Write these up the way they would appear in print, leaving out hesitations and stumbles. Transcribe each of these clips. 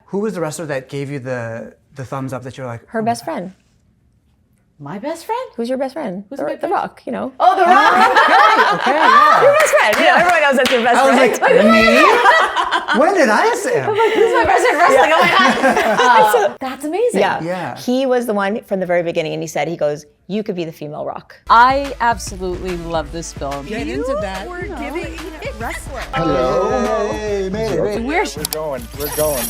Who was the wrestler that gave you the thumbs up that you're like? Her best friend. My best friend? Who's your best friend? Who's my The Rock, you know. Oh, The Rock! Okay, yeah. Your best friend. Yeah, everyone knows that's your best friend. I was like, me? When did I say him? Who's my best friend wrestling? Oh my God. That's amazing. Yeah. He was the one from the very beginning, and he goes, you could be the female Rock. I absolutely love this film. Get into that. We're giving it wrestling. Hello. Hey, made it. We're We're going.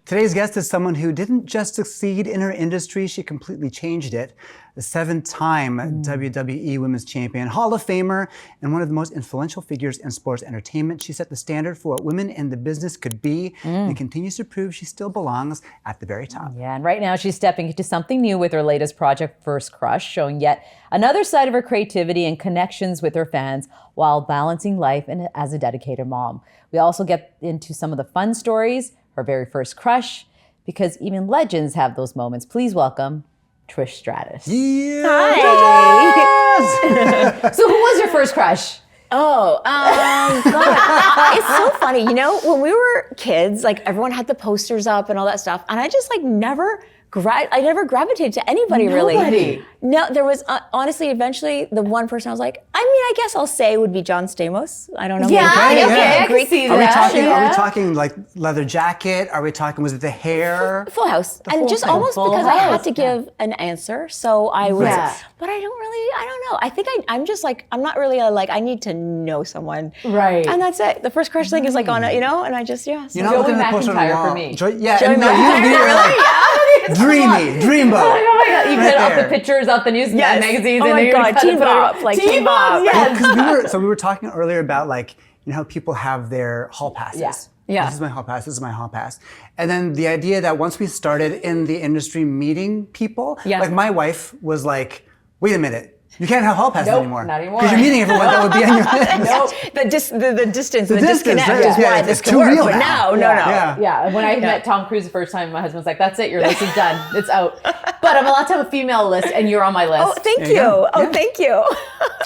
Today's guest is someone who didn't just succeed in her industry, she completely changed it. The 7-time WWE Women's Champion, Hall of Famer, and one of the most influential figures in sports entertainment. She set the standard for what women in the business could be and continues to prove she still belongs at the very top. Yeah, and right now she's stepping into something new with her latest project, First Crush, showing yet another side of her creativity and connections with her fans while balancing life and as a dedicated mom. We also get into some of the fun stories, her very first crush, because even legends have those moments. Please welcome Trish Stratus. Yeah. Hi. So who was your first crush? Oh, God. It's so funny. You know, when we were kids, like everyone had the posters up and all that stuff. And I just like never gravitated to anybody really. No, there was honestly, eventually the one person I was like, I mean, I guess I'll say would be John Stamos. I don't know. Yeah, okay, I can see Are we that. talking? Are we talking like leather jacket? Are we talking? Was it the hair? Full House. And Full just House. almost Full because I had House, to give an answer. So I was, Yeah. but I don't know. I think I'm just like, I'm not really I need to know someone. Right. And that's it. The first crush thing is like on it, you know, and I just, yeah. So. You're not Joey looking at the poster on the McIntyre wall. for me. Yeah, Joey no, McIntyre, you really? dreamy, dreamboat. Oh my God, you Right put off there. the pictures off the news magazines Oh and my then you're God, gonna Teen put it Bob, up. like Teen Teen Bob, Bob. yes. Because we were talking earlier about like, you know, how people have their hall passes. Yeah. This is my hall pass, this is my hall pass. And then the idea that once we started in the industry meeting people, like my wife was like, wait a minute, you can't have hall passes Nope, anymore. not anymore. Because you're meeting everyone that would be on your list. No, the distance, the distance, disconnect right? is why Yeah, this it's can too work. real But now. no. Yeah. Yeah, when I met Tom Cruise the first time, my husband's like, that's it, your list is done. It's out. But I'm allowed to have a female list and you're on my list. Oh, thank There you. you go. Oh, Yeah. thank you.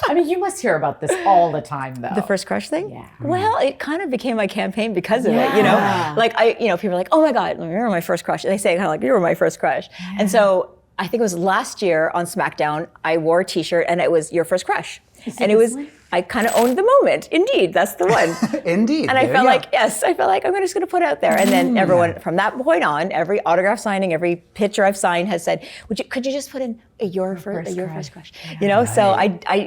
I mean, you must hear about this all the time though. The first crush thing? Yeah. Well, it kind of became my campaign because of it, you know? Like, people are like, oh my God, you're my first crush. They say kind of like, you were my first crush. And so I think it was last year on SmackDown, I wore a t-shirt and it was your first crush. And it was, I kind of owned the moment. Indeed, that's the one. Indeed. And I there felt you like, yes, I felt like I'm just going to put it out there. And then everyone from that point on, every autograph signing, every picture I've signed has said, could you just put in your first crush? You know, so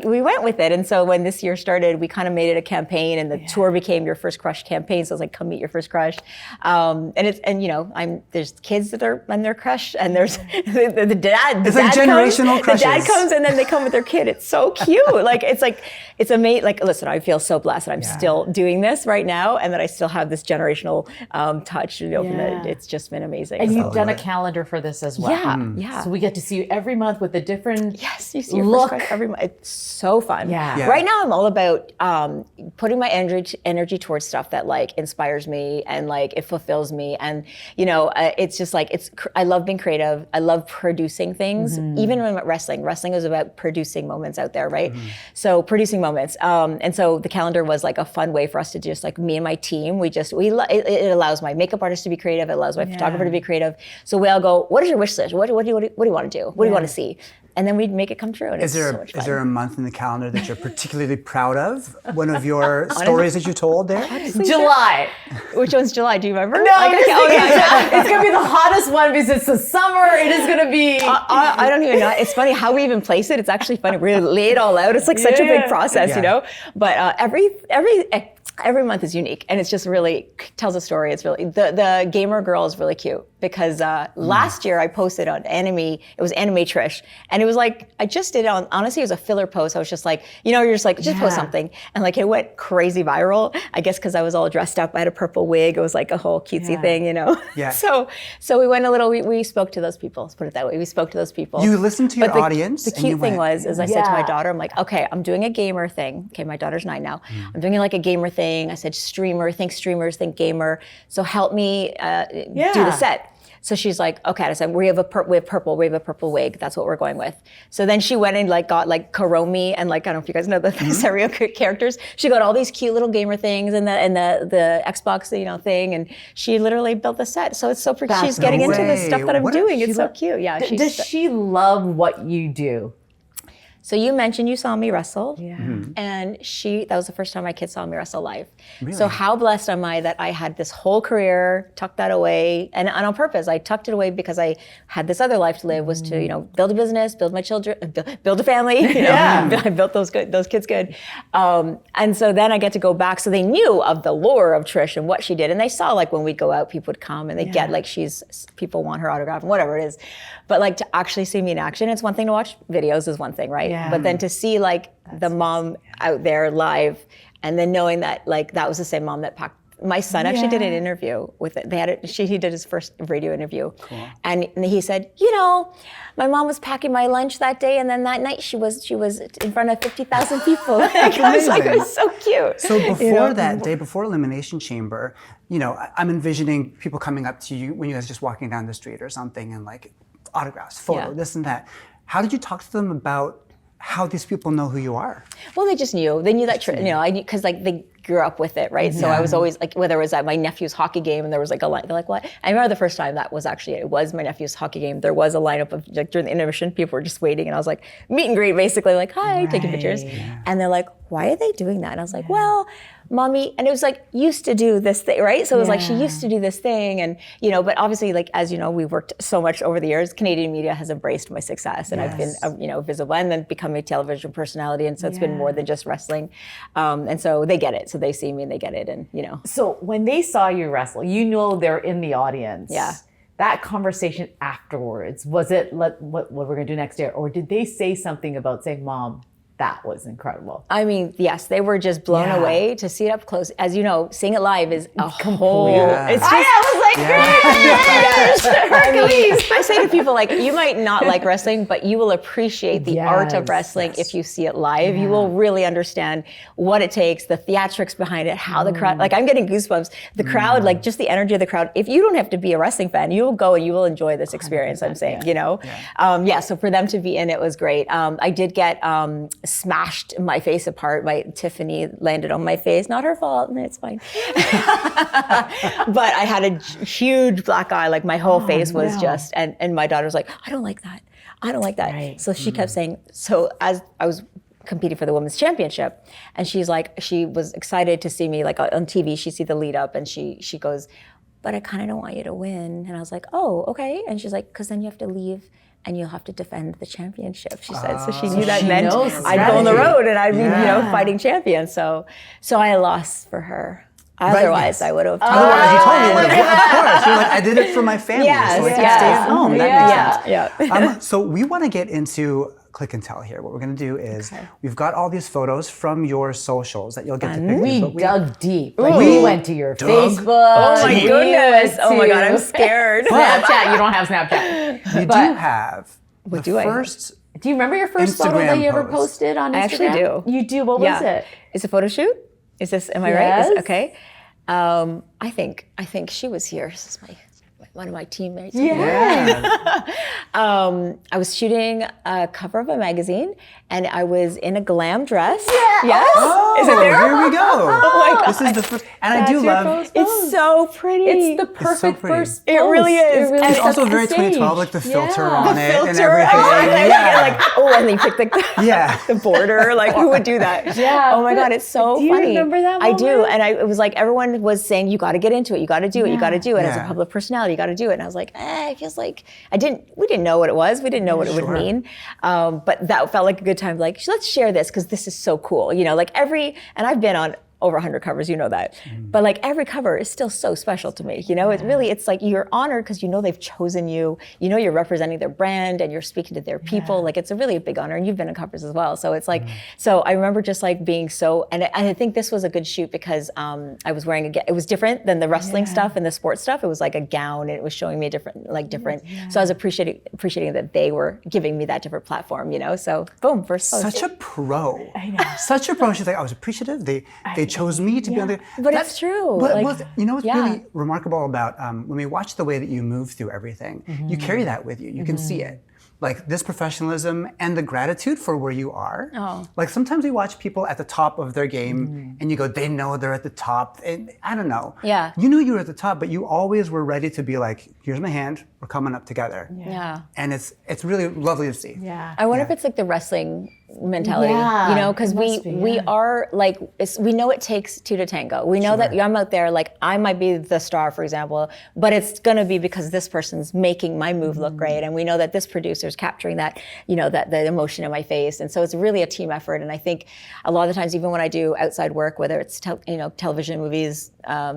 we went with it. And so when this year started, we kind of made it a campaign and the tour became Your First Crush campaign. So I was like, come meet your first crush. There's kids that are on their crush and there's the dad. It's like generational crushes. The dad crushes. comes and then they come with their kid. It's so cute. It's amazing. Like, listen, I feel so blessed that I'm still doing this right now and that I still have this generational touch. It's just been amazing. And you've done a calendar for this as well. Yeah. So we get to see you every month with a different you see your look. first crush every month. It's so fun. Yeah. Right now, I'm all about putting my energy towards stuff that like inspires me and like it fulfills me. And it's just like I love being creative. I love producing things. Even when I'm at wrestling is about producing moments out there, right? So producing moments. And so the calendar was like a fun way for us to just like me and my team. It allows my makeup artist to be creative. It allows my photographer to be creative. So we all go, what is your wish list? What do you want to do? What do you want to see? And then we'd make it come true. And it's so much fun. Is there a month in the calendar that you're particularly proud of? One of your stories that you told there? July. Which one's July? Do you remember? No, it's going to be the hottest one because it's the summer. It is going to be. I don't even know. It's funny how we even place it. It's actually funny. We lay it all out. It's like such a big process, you know? But every month is unique and it's just really tells a story. It's really, the gamer girl is really cute because last year I posted on Anime Trish. And it was like, I just did it on, honestly, it was a filler post. I was just like, you're just like, just post something. And like it went crazy viral, I guess because I was all dressed up. I had a purple wig. It was like a whole cutesy thing, Yeah. So we went a little, we spoke to those people, let's put it that way. We spoke to those people. You listened to your audience. The cute thing was, I said to my daughter, I'm like, okay, I'm doing a gamer thing. Okay, my daughter's 9 now. I'm doing like a gamer thing. I said, streamers, think gamer. So help me do the set. So she's like, okay, I said, we have purple wig. That's what we're going with. So then she went and like got like Karomi and like, I don't know if you guys know the serial characters. She got all these cute little gamer things and the Xbox, you know, thing. And she literally built the set. So it's so pretty. She's getting into the stuff that I'm doing. It's so cute. Yeah. Does she love what you do? So you mentioned you saw me wrestle, Mm-hmm. and that was the first time my kids saw me wrestle live. Really? So how blessed am I that I had this whole career, tucked that away, and on purpose. I tucked it away because I had this other life to live, was to, you know, build a business, build my children, build a family. You know? I built those kids good. And so then I get to go back. So they knew of the lore of Trish and what she did, and they saw like when we'd go out, people would come and they get like people want her autograph and whatever it is. But like to actually see me in action, it's one thing to watch videos is one thing, right? Yeah. But then to see like the mom out there live, and then knowing that like that was the same mom that packed. My son actually did an interview with it. He did his first radio interview, and he said, you know, my mom was packing my lunch that day, and then that night she was in front of 50,000 people. I was like, it was so cute. So before that day, before Elimination Chamber, you know, I'm envisioning people coming up to you when you guys just walking down the street or something, and like autographs, photo, this and that. How did you talk to them about how these people know who you are? Well, they just knew. They knew that, you know, because like they grew up with it, right? So I was always like, whether it was at my nephew's hockey game and there was like a line, they're like, what? I remember the first time it was my nephew's hockey game. There was a lineup of, like during the intermission, people were just waiting and I was like, meet and greet basically, like, hi, taking pictures. And they're like, why are they doing that? And I was like, well, mommy, and it was like, used to do this thing, right? So it was like, she used to do this thing. And, you know, but obviously, like, as you know, we've worked so much over the years, Canadian media has embraced my success and I've been, you know, visible and then become a television personality. And so it's been more than just wrestling. And so they get it. So they see me and they get it. And, you know. So when they saw you wrestle, you know they're in the audience. Yeah. That conversation afterwards, was it what we're going to do next year? Or did they say something about saying, Mom, that was incredible? I mean, yes, they were just blown away to see it up close. As you know, seeing it live is a whole. It's just, I was like, I mean, I say to people, like, you might not like wrestling, but you will appreciate the art of wrestling if you see it live. You will really understand what it takes, the theatrics behind it, how the crowd, like I'm getting goosebumps. The crowd, like just the energy of the crowd. If you don't have to be a wrestling fan, you will go and you will enjoy this experience, I'm saying, you know? So for them to be in it was great. I did get smashed my face apart. Tiffany landed on my face. Not her fault. It's fine. But I had a huge black eye. Like my whole face was just, and my daughter was like, I don't like that. I don't like that. Right. So she kept saying, so as I was competing for the women's championship, and she's like, she was excited to see me like on TV. She see the lead up and she goes, but I kind of don't want you to win. And I was like, oh, okay. And she's like, because then you have to leave and you'll have to defend the championship, she said. So she knew that meant I'd go on the road and I'd be, you know, fighting champion. So I lost for her. Otherwise, I would have. Otherwise, you totally would have. Of course. You're like, I did it for my family, so I can stay at home. That makes sense. So we want to get into click and tell here. What we're going to do is we've got all these photos from your socials that you'll get to pick. We dug deep. Like we went to your Facebook. Oh my goodness. Oh my God, I'm scared. Snapchat. You don't have Snapchat. You do have what the first. Do you remember your first photo that you ever posted on Instagram? I actually do. You do? What was it? It's a photo shoot. Is this, am I right? Is, okay. I think she was here. This is one of my teammates. Yeah. I was shooting a cover of a magazine and I was in a glam dress. Yeah. Yes. Oh, is it there? Here we go. Oh my God. This is the first, and I do love. It's so pretty. It's the perfect first post. It really is. It's also very 2012, like the filter on it and everything. And then you pick the border. Like who would do that? Yeah. Oh my God, it's so funny. Do you remember that moment? I do, and it was like everyone was saying, "You got to get into it. You got to do it. You got to do it." As a public personality, you got to do it. And I was like, it feels like we didn't know what it was. We didn't know what it would mean. But that felt like a good time. Like let's share this because this is so cool. You know, like and I've been on over 100 covers, you know that. But like every cover is still so special to me. You know, it's like you're honored because you know they've chosen you. You know you're representing their brand and you're speaking to their people. Like it's a really big honor, and you've been in covers as well. So it's like, so I remember just like being so, and I think this was a good shoot because I was wearing it was different than the wrestling stuff and the sports stuff. It was like a gown and it was showing me a different. So I was appreciating that they were giving me that different platform, you know? So boom, first post. Such a pro. I know. Such a pro. She's like, I was appreciative. They chose me to be on the. But it's true. But Like, you know what's yeah. really remarkable about when we watch the way that you move through everything, you carry that with you. You can see it. Like this professionalism and the gratitude for where you are. Oh. Like sometimes we watch people at the top of their game and you go, they know they're at the top. And I don't know. Yeah. You knew you were at the top, but you always were ready to be like, here's my hand, we're coming up together. Yeah. And it's really lovely to see. Yeah. I wonder if it's like the wrestling mentality, Yeah, you know, because it must be, we are like, we know it takes two to tango. We know that I'm out there, like I might be the star, for example, but it's gonna be because this person's making my move look great. And we know that this producer's capturing that, you know, that the emotion in my face. And so it's really a team effort. And I think a lot of the times, even when I do outside work, whether it's television, movies,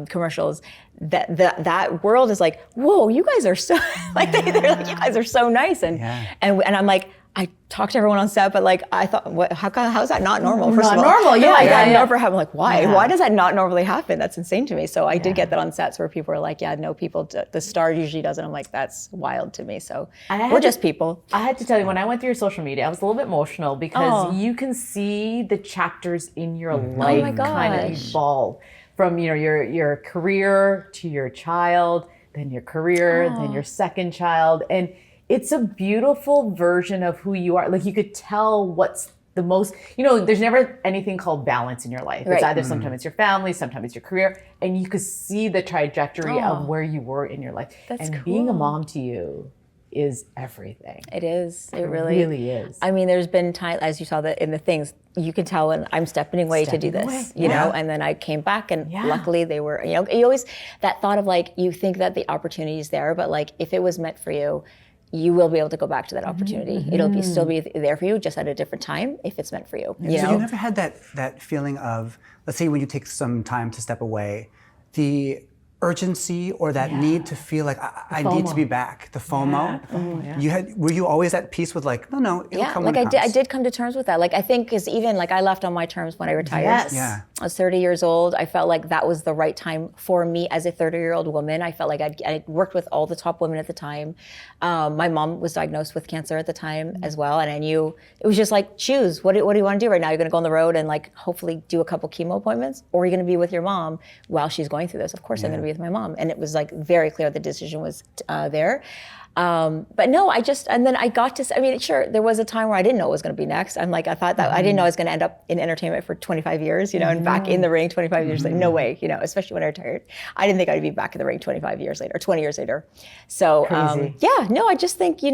commercials, that world is like, whoa, you guys are so like they're like, you guys are so nice. And I'm like, I talk to everyone on set, but like I thought, how's that not normal? First of all, normal, yeah, like, yeah, that yeah. never happened. Like, why? Yeah. Why does that not normally happen? That's insane to me. So I did get that on sets where people are like, yeah, no, the star usually does it. I'm like, that's wild to me. So we're just people. I had to tell you, when I went through your social media, I was a little bit emotional because you can see the chapters in your life kind of evolve from your career to your child, then your career, then your second child, and it's a beautiful version of who you are. Like you could tell what's the most, there's never anything called balance in your life. It's either sometimes it's your family, sometimes it's your career, and you could see the trajectory of where you were in your life. That's and cool. being a mom to you is everything. It is. It really is. I mean, there's been times, as you saw that in the things, you can tell when I'm stepping away to do this, you know, and then I came back and luckily they were, you always, that thought of like, you think that the opportunity is there, but like if it was meant for you, you will be able to go back to that opportunity. It'll still be there for you, just at a different time if it's meant for you. You So know? you never had that feeling of, let's say when you take some time to step away, the urgency or that need to feel like I need to be back, the FOMO. Were you always at peace with like, no, it'll come when it comes? I did come to terms with that. Like I think is even like I left on my terms when I retired. Yes. Yeah. I was 30 years old. I felt like that was the right time for me as a 30-year-old woman. I felt like I worked with all the top women at the time. My mom was diagnosed with cancer at the time as well, and I knew it was just like choose. What do you want to do right now? You're going to go on the road and like hopefully do a couple chemo appointments, or are you going to be with your mom while she's going through this? Of course, I'm going to be with my mom, and it was like very clear the decision was there. But no, and then I got to, I mean, sure, there was a time where I didn't know what was going to be next. I thought that I didn't know I was going to end up in entertainment for 25 years, and back in the ring 25 years later. No way, especially when I retired. I didn't think I'd be back in the ring 25 years later, or 20 years later. So, I just think, you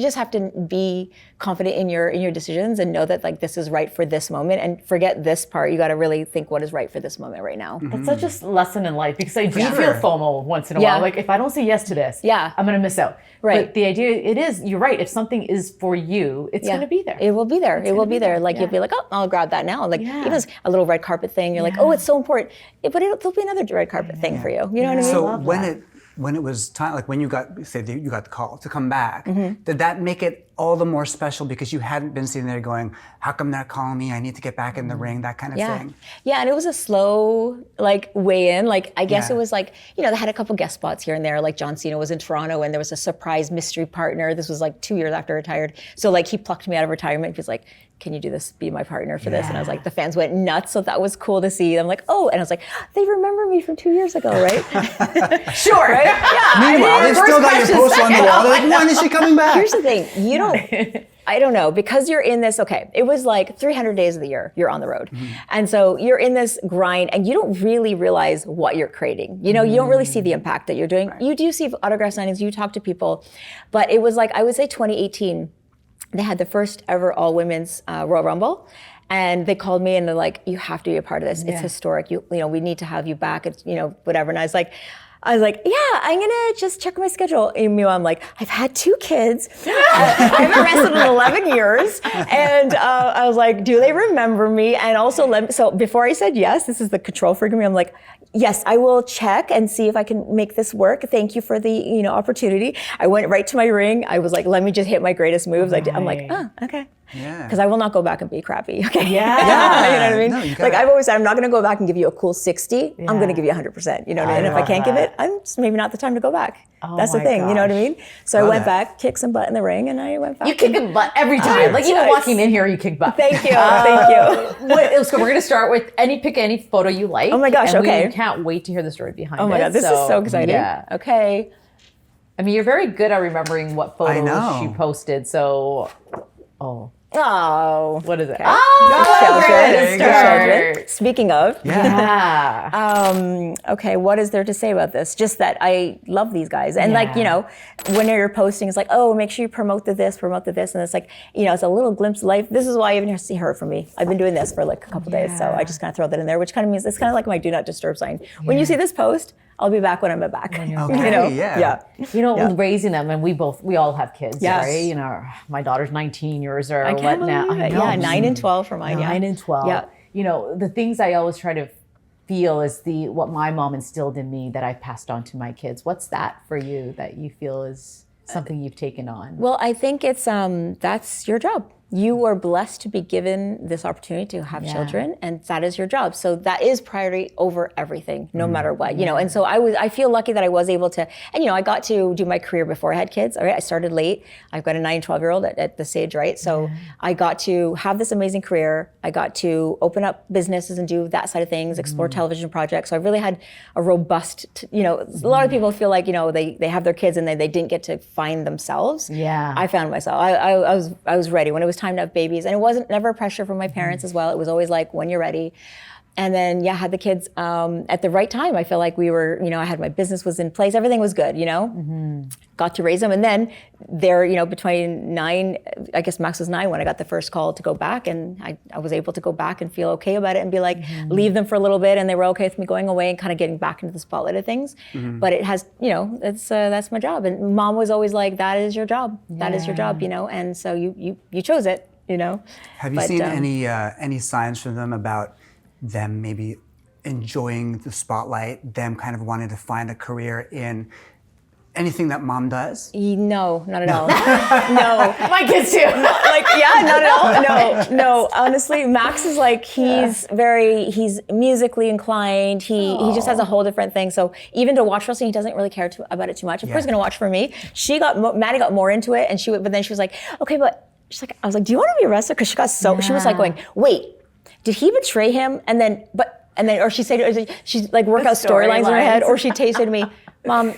just have to be confident in your decisions and know that like this is right for this moment and forget this part. You got to really think what is right for this moment right now. It's such a lesson in life because I do feel FOMO once in a while. Like if I don't say yes to this, I'm going to miss out. Right. But the idea, you're right. If something is for you, it's going to be there. It will be there. It will be there. Like you'll be like, oh, I'll grab that now. Like even a little red carpet thing. You're like, oh, it's so important. But there'll be another red carpet thing for you. You know what I mean? So when it was time, like when you got the call to come back, did that make it all the more special because you hadn't been sitting there going, how come they're calling me? I need to get back in the ring, that kind of thing. Yeah, and it was a slow like way in. Like I guess it was like, they had a couple guest spots here and there. Like John Cena was in Toronto and there was a surprise mystery partner. This was like 2 years after I retired. So like he plucked me out of retirement. He was like, can you do this, be my partner for this? And I was like, the fans went nuts. So that was cool to see. I'm like, oh, and I was like, they remember me from 2 years ago, right? Sure. Right? Yeah. Meanwhile, they still got your poster on the wall. They're like, when is she coming back? Here's the thing, I don't know, because you're in this, it was like 300 days of the year you're on the road. And so you're in this grind and you don't really realize what you're creating. You don't really see the impact that you're doing. Right. You do see autograph signings, you talk to people, but it was like, I would say 2018, they had the first ever all women's Royal Rumble. And they called me and they're like, you have to be a part of this. It's historic. We need to have you back. It's, whatever. And I was like, yeah, I'm gonna just check my schedule. And meanwhile, I'm like, I've had 2 kids. I haven't wrestled in 11 years. And I was like, do they remember me? And also, so before I said yes, this is the control freak in me. I'm like, yes, I will check and see if I can make this work. Thank you for the opportunity. I went right to my ring. I was like, let me just hit my greatest moves. I'm like, oh, okay. Yeah. Because I will not go back and be crappy. Okay. Yeah. You know what I mean? No, you Like gotta- I've always said, I'm not going to go back and give you a cool 60. Yeah. I'm going to give you 100%. You know what I mean? And if I love can't give that. it, it's maybe not the time to go back. Oh That's the my thing. You know what I gosh. mean? So I Love went that. back, kicked some butt in the ring, and I went back. You kick a butt every time. Like even Yes. walking in here, you kick butt. Thank you. Thank you. So we're going to start with pick any photo you like. Oh my gosh, and okay. We can't wait to hear the story behind it. Oh my God, this is so exciting. Yeah. Okay. I mean, you're very good at remembering what I photos know. she posted. So, Oh. what is it? Okay. Oh, Children. good start. Children. Speaking of. Yeah. Okay, what is there to say about this? Just that I love these guys. And like, you know, when you're posting, it's like, oh, make sure you promote the this. And it's like, you know, it's a little glimpse of life. This is why you even see her from me. I've been doing this for like a couple days. So I just kind of throw that in there, which kind of means it's kind of like my do not disturb sign. When you see this post, I'll be back when I'm back. Okay, you know? yeah. You know, raising them, and we all have kids, Yes. right? You know, my daughter's 19, yours are I what can't now? believe I it. know. Yeah, 9 and 12 for mine. 9 and 12. Yeah. You know, the things I always try to feel is what my mom instilled in me that I've passed on to my kids. What's that for you that you feel is something you've taken on? Well, I think it's that's your job. You are blessed to be given this opportunity to have children, and that is your job. So that is priority over everything, no matter what, you know. And so I feel lucky that I was able to, and you know, I got to do my career before I had kids. All right, I started late. I've got a 9 and 12-year-old at this age, right? So I got to have this amazing career. I got to open up businesses and do that side of things, explore television projects. So I really had a robust, you know, a lot of people feel like, you know, they have their kids and they didn't get to find themselves. Yeah. I found myself. I was ready when it was time to have babies, and it wasn't never pressure from my parents as well. It was always like, when you're ready. And then had the kids at the right time. I feel like we were, you know, I had my business was in place, everything was good, you know. Got to raise them, and then they're, you know, between 9, I guess Max was 9 when I got the first call to go back, and I was able to go back and feel okay about it and be like, leave them for a little bit, and they were okay with me going away and kind of getting back into the spotlight of things. But it has, you know, that's my job, and Mom was always like, that is your job, that is your job, you know, and so you chose it, you know. Have you seen any signs from them about them maybe enjoying the spotlight, them kind of wanting to find a career in anything that Mom does? No, not at all. No. My kids too. Like, yeah, not at all. No. Honestly, Max is like, he's musically inclined. He just has a whole different thing. So even to watch wrestling, he doesn't really care about it too much. Of course, he's gonna watch for me. Maddie got more into it, but then she was like, okay, but she's like, I was like, do you want to be a wrestler? Because she was like going, wait, did he betray him? And then, or she said, she's like work out storylines in her head, or she tasted to me, Mom,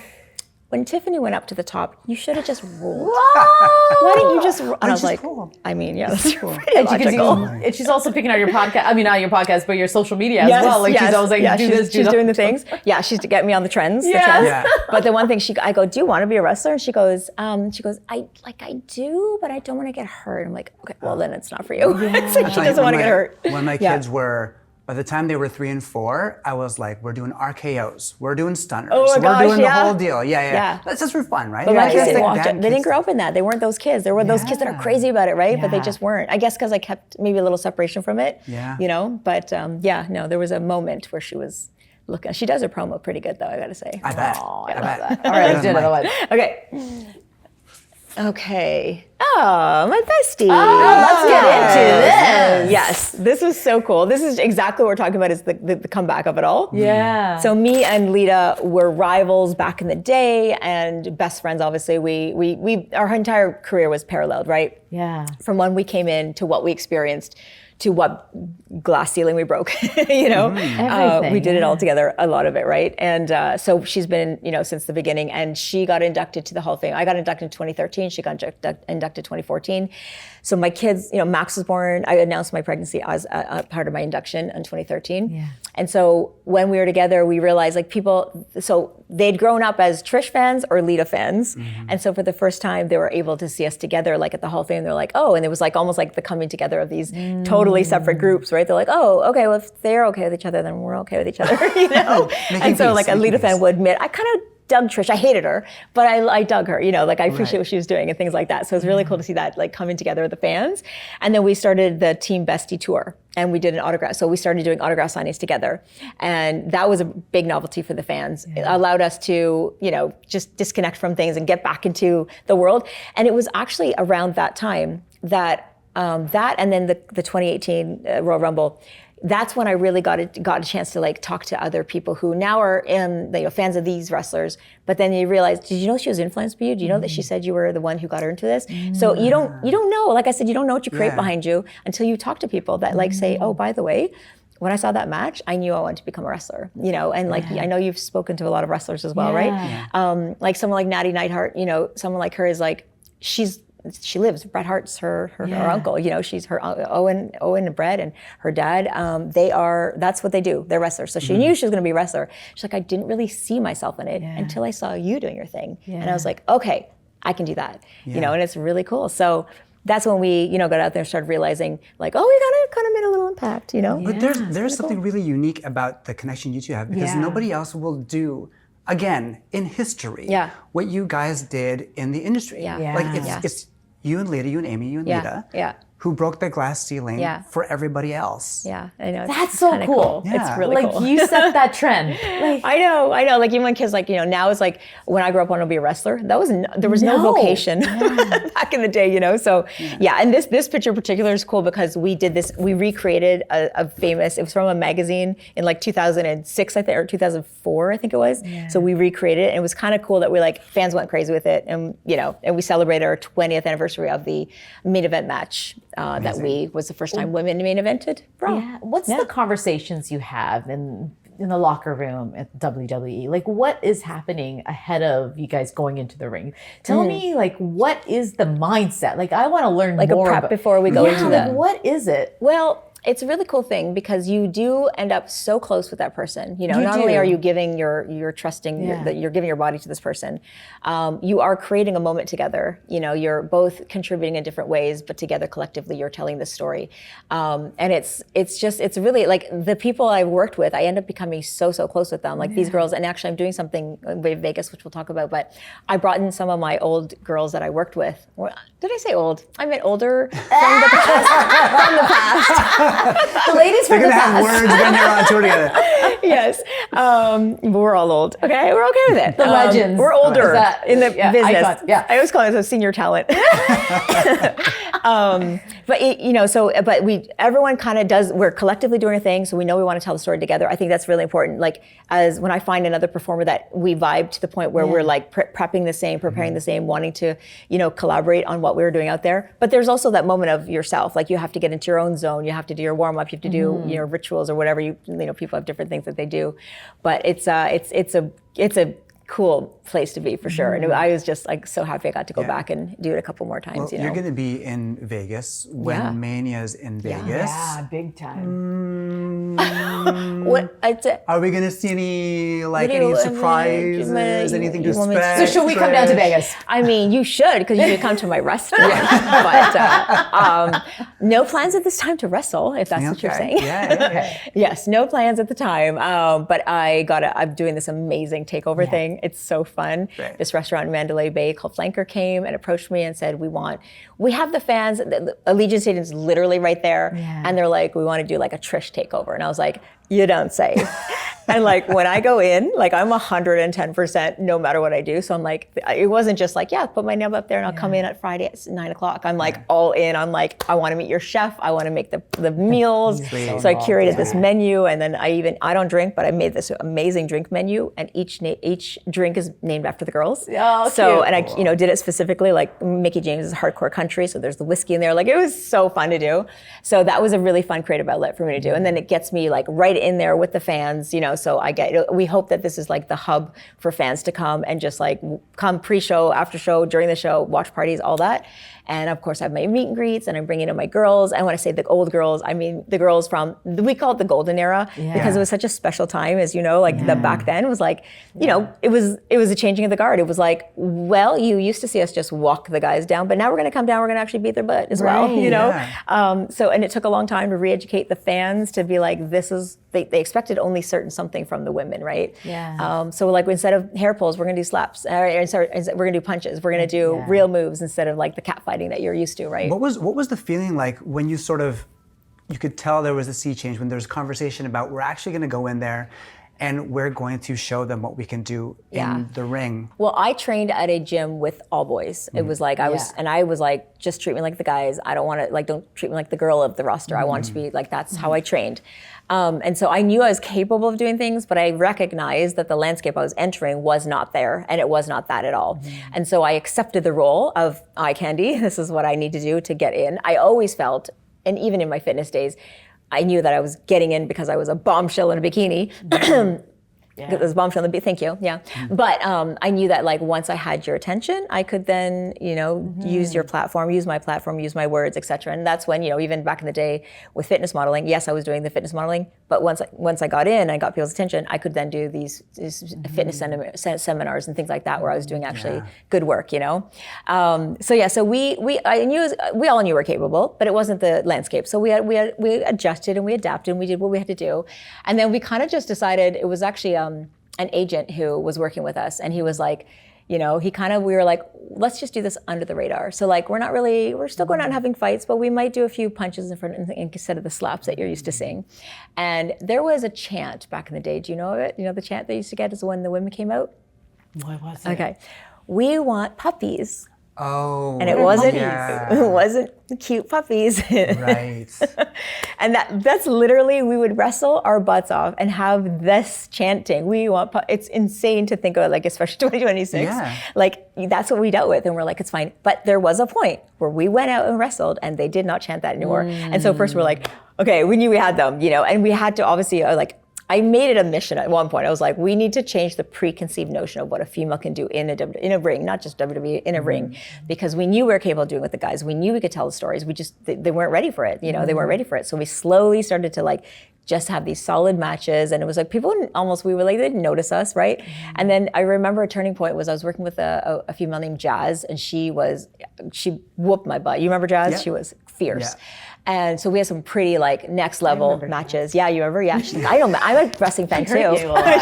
when Tiffany went up to the top, you should have just rolled. Why didn't you just roll? And I was like, I mean, yeah, that's pretty logical. And she's also picking out your podcast. I mean, not your podcast, but your social media as well. Like she's always like, do this, do she's that. doing the things. Yeah, she's to get me on the trends. Yeah. But the one thing I go, do you want to be a wrestler? And she goes, I do, but I don't want to get hurt. I'm like, okay, well then it's not for you. So she doesn't want to get hurt. When my kids were, by the time they were 3 and 4, I was like, we're doing RKOs, we're doing stunners, Oh my gosh, we're doing the yeah. whole deal. Yeah. That's just for fun, right? But my kids didn't Like watch dad it. They didn't kids grow up in that. They weren't those kids. There were those kids that are crazy about it, right? But they just weren't. I guess because I kept maybe a little separation from it. Yeah. You know. But no, there was a moment where she was looking. She does her promo pretty good, though. I got to say. I bet. I I love bet. All right, let's do another one. Okay. Oh, my bestie. Let's get into this. Yes, this was so cool. This is exactly what we're talking about, is the comeback of it all. Yeah. So me and Lita were rivals back in the day and best friends, obviously. Our entire career was paralleled, right? Yeah. From when we came in to what we experienced to what glass ceiling we broke, you know? Everything, we did it all together, a lot of it, right? And so she's been, you know, since the beginning, and she got inducted to the Hall of Fame. I got inducted in 2013, she got inducted 2014. So my kids, you know, Max was born, I announced my pregnancy as a part of my induction in 2013. Yeah. And so when we were together, we realized like so they'd grown up as Trish fans or Lita fans. And so for the first time, they were able to see us together, like at the Hall of Fame. They're like, oh, and it was like almost like the coming together of these totally separate groups, right? They're like, oh, okay, well, if they're okay with each other, then we're okay with each other, you know? And so like a Lita fan would admit, I kind of dug Trish. I hated her, but I dug her, you know, like I appreciate what she was doing and things like that. So it's really cool to see that like coming together with the fans. And then we started the Team Bestie tour and we did an autograph. So we started doing autograph signings together. And that was a big novelty for the fans. It allowed us to, you know, just disconnect from things and get back into the world. And it was actually around that time that that and then the 2018 Royal Rumble. That's when I really got a chance to like talk to other people who now are fans of these wrestlers. But then you realize, did you know she was influenced by you? Do you know that she said you were the one who got her into this? So you don't know. Like I said, you don't know what you create behind you until you talk to people that like say, oh, by the way, when I saw that match, I knew I wanted to become a wrestler. And like I know you've spoken to a lot of wrestlers as well, right? Yeah. Like someone like Natty Neidhart, someone like her is like she lives. Bret Hart's her uncle. She's her Owen and Bret and her dad. That's what they do. They're wrestlers. So she knew she was going to be a wrestler. She's like, I didn't really see myself in it until I saw you doing your thing, and I was like, okay, I can do that. And it's really cool. So that's when we got out there and started realizing like, oh, we kind of made a little impact. But there's something really unique about the connection you two have because nobody else will do. Again, in history, what you guys did in the industry. Like it's you and Lita, you and Amy, you and Lita, who broke the glass ceiling for everybody else. Yeah, I know. That's so cool. Yeah. It's really cool. Like you set that trend. Like, I know. Like even when kids now it's like when I grew up wanting to be a wrestler, there was no vocation back in the day, So and this picture in particular is cool because we did this. We recreated a famous. It was from a magazine in like 2006, I think, or 2004, I think it was. Yeah. So we recreated it, and it was kind of cool that we fans went crazy with it, and and we celebrated our 20th anniversary of the main event match. That was the first time women main evented Raw. Yeah. What's the conversations you have in the locker room at WWE? Like, what is happening ahead of you guys going into the ring? Tell me, like, what is the mindset? Like, I want to learn like more a prep before we go into that. What is it? Well, it's a really cool thing because you do end up so close with that person. Not only are you giving you're trusting, you're giving your body to this person, you are creating a moment together. You're both contributing in different ways, but together collectively you're telling the story. And it's really like the people I've worked with, I end up becoming so close with them. Like these girls, and actually I'm doing something with Vegas, which we'll talk about, but I brought in some of my old girls that I worked with. Did I say old? I meant older from the past. The ladies from They're the gonna have past. words when they're on tour together. Yes, we're all old. Okay, we're okay with it. The legends. We're older in the business. Icon, yeah. I always call it a senior talent. But everyone kind of does. We're collectively doing a thing, so we know we want to tell the story together. I think that's really important. Like as when I find another performer that we vibe to the point where we're like prepping the same, preparing the same, wanting to collaborate on what we were doing out there. But there's also that moment of yourself. Like you have to get into your own zone. You have to do your warm up. You have to do rituals or whatever. People have different things that they do, but it's a cool place to be for sure. And I was just like so happy I got to go back and do it a couple more times. Well, you're going to be in Vegas when Mania's in Vegas. Yeah, big time. Are we going to see any surprises, anything to expect? So should we come down to Vegas? I mean, you should because you should come to my restaurant. But no plans at this time to wrestle, if that's what you're saying. Yes, no plans at the time. But I'm doing this amazing takeover thing. It's so fun. Right. This restaurant in Mandalay Bay called Flanker came and approached me and said, we have the fans, the Allegiant Stadium's literally right there. Yeah. And they're like, we want to do like a Trish takeover. And I was like, you don't say. And like when I go in, like I'm 110% no matter what I do. So I'm like, it wasn't just like, put my name up there and I'll come in at Friday at 9:00. I'm like all in. I'm like, I want to meet your chef. I want to make the meals. So I curated this menu, and then I don't drink, but I made this amazing drink menu, and each drink is named after the girls. Oh, so cute. And I did it specifically like Mickey James is hardcore country, so there's the whiskey in there. Like it was so fun to do. So that was a really fun creative outlet for me to do, and then it gets me like right in there with the fans. So we hope that this is like the hub for fans to come and just like come pre-show, after show, during the show, watch parties, all that. And of course I have my meet and greets, and I'm bringing in my girls. And when I say the old girls, I mean the girls from, we call it the golden era because it was such a special time, as you know, like the back then was like, it was a changing of the guard. It was like, well, you used to see us just walk the guys down, but now we're gonna come down, we're gonna actually beat their butt as well, and it took a long time to re-educate the fans to be like, they expected only certain something from the women, right? Yeah. So like instead of hair pulls, we're gonna do slaps. We're gonna do punches. We're gonna do real moves instead of like the cat fighting that you're used to, right? What was the feeling like when you could tell there was a sea change, when there was conversation about we're actually gonna go in there and we're going to show them what we can do in the ring. Well, I trained at a gym with all boys. It was like I was like, just treat me like the guys. I don't want to, like, don't treat me like the girl of the roster. I want to be like, that's how I trained. And so I knew I was capable of doing things, but I recognized that the landscape I was entering was not there, and it was not that at all. And so I accepted the role of eye candy. This is what I need to do to get in. I always felt, and even in my fitness days, I knew that I was getting in because I was a bombshell in a bikini. It was bombshell in the thank you, But I knew that like once I had your attention, I could then, use your platform, use my platform, use my words, etc. And that's when, even back in the day with fitness modeling, yes, I was doing the fitness modeling, but once I got in, I got people's attention, I could then do these fitness seminars and things like that where I was doing actually good work, So we all knew we were capable, but it wasn't the landscape. So we adjusted and we adapted and we did what we had to do. And then we kind of just decided, it was actually an agent who was working with us, and he was like, we were like, let's just do this under the radar. So like, we're still going out and having fights, but we might do a few punches in front instead of the slaps that you're used to seeing. And there was a chant back in the day. Do you know it? The chant they used to get is when the women came out? What was it? Okay. We want puppies. Oh, and it wasn't cute puppies. Right. And that's literally, we would wrestle our butts off and have this chanting. We want it's insane to think of, like, especially 2026. Yeah. Like, that's what we dealt with, and we're like, it's fine. But there was a point where we went out and wrestled, and they did not chant that anymore. And so first we're like, okay, we knew we had them, and we had to obviously I made it a mission at one point. I was like, we need to change the preconceived notion of what a female can do in a ring, not just WWE, in a ring, because we knew we were capable of doing with the guys. We knew we could tell the stories. We just, they weren't ready for it. They weren't ready for it. So we slowly started to just have these solid matches. And it was like, people we were like, they didn't notice us, right? And then I remember a turning point was I was working with a female named Jazz, and she whooped my butt. You remember Jazz? Yep. She was fierce. Yeah. And so we had some pretty next level matches. Yeah, you remember? Yeah, I'm a wrestling fan too.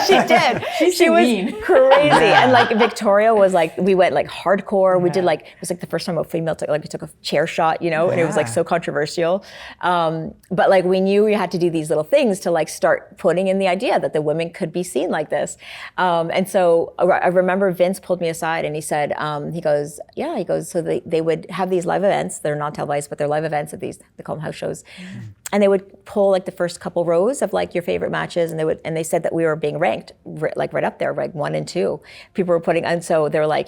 She did. She was crazy. And Victoria was we went hardcore. Yeah. We did it was the first time a female took we took a chair shot, and it was so controversial. But we knew we had to do these little things to start putting in the idea that the women could be seen like this. And so I remember Vince pulled me aside and he said, so they would have these live events. They're not televised, but they're live events at these. They call them house shows, and they would pull the first couple rows of your favorite matches, and they said that we were being ranked right up there, 1 and 2. People were putting, and so they were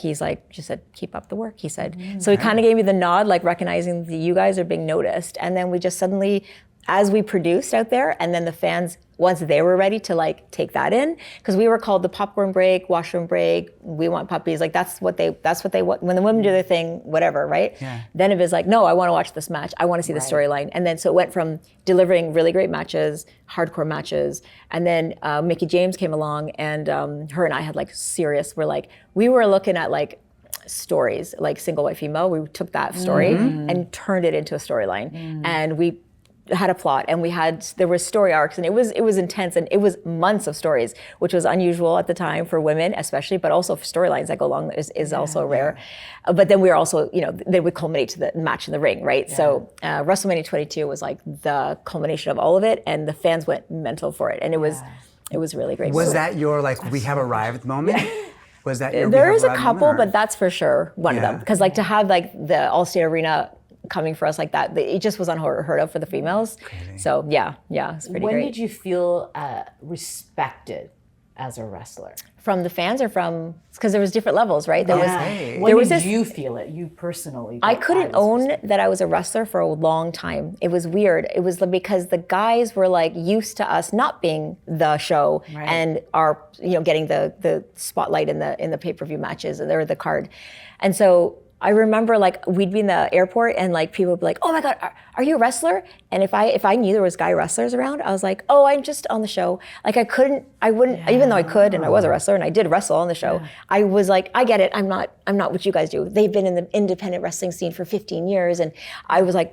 just said, keep up the work. He said, so he kind of gave me the nod, recognizing that you guys are being noticed, and then we just suddenly, as we produced out there, and then the fans, once they were ready to take that in, because we were called the popcorn break, washroom break, we want puppies, that's what they want. When the women do their thing, whatever, right? Yeah. Then it was no, I want to watch this match. I want to see the storyline. And then so it went from delivering really great matches, hardcore matches, and then Mickie James came along, and her and I had serious, we were looking at stories, single white female. We took that story and turned it into a storyline. And we had a plot, and there was story arcs, and it was intense, and it was months of stories, which was unusual at the time for women especially, but also for storylines that go along is also rare. But then we were also, they would culminate to the match in the ring, right? Yeah. So WrestleMania 22 was the culmination of all of it, and the fans went mental for it, and it was really great. Was that your we have arrived moment? Yeah. Was that your There is a couple, but that's for sure one of them, because to have the Allstate Arena coming for us like that, it just was unheard of for the females. Crazy. So yeah, it's pretty great. When did you feel respected as a wrestler? From the fans, or from, because there was different levels, right? When did you feel it, you personally? I couldn't own that I was a wrestler for a long time. It was weird. It was because the guys were used to us not being the show, and are getting the spotlight in the pay-per-view matches, and they're the card. And so I remember we'd be in the airport, and people would be oh my God, are you a wrestler? And if I knew there was guy wrestlers around, I was oh, I'm just on the show. I wouldn't, even though I could, and I was a wrestler and I did wrestle on the show, I was I get it, I'm not what you guys do. They've been in the independent wrestling scene for 15 years, and I was I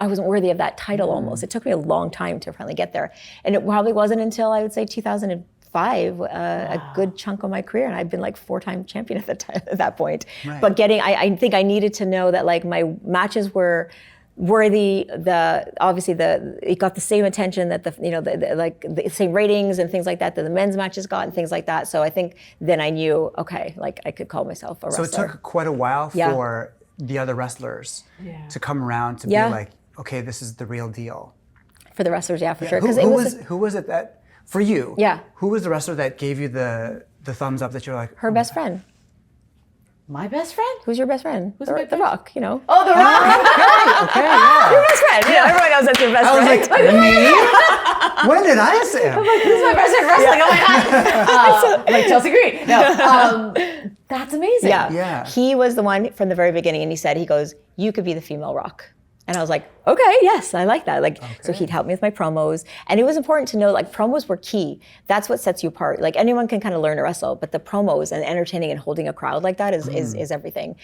wasn't worthy of that title almost. It took me a long time to finally get there. And it probably wasn't until I would say 2005, a good chunk of my career, and I'd been 4-time champion at that point. Right. But I think I needed to know that my matches were were the obviously it got the same attention that the same ratings and things like that the men's matches got and things like that. So I think then I knew, okay, like I could call myself a wrestler. So it took quite a while for the other wrestlers to come around to be like, okay, this is the real deal. For the wrestlers, for sure. Who was it that, for you, who was the wrestler that gave you the thumbs up that you're like, her best friend. My best friend? Who's your best friend? Who's the Rock, you know. Oh, The Rock! Okay, yeah. Your best friend. Everyone knows that's your best friend. I was like, me? When did I say him? I'm like, who's my best friend wrestling? Oh my God. Like Chelsea Green. No, that's amazing. Yeah. He was the one from the very beginning, and he goes, you could be the female Rock. And I was like, okay, yes, I like that. So he'd help me with my promos. And it was important to know, promos were key. That's what sets you apart. Anyone can kind of learn to wrestle, but the promos and entertaining and holding a crowd like that is everything.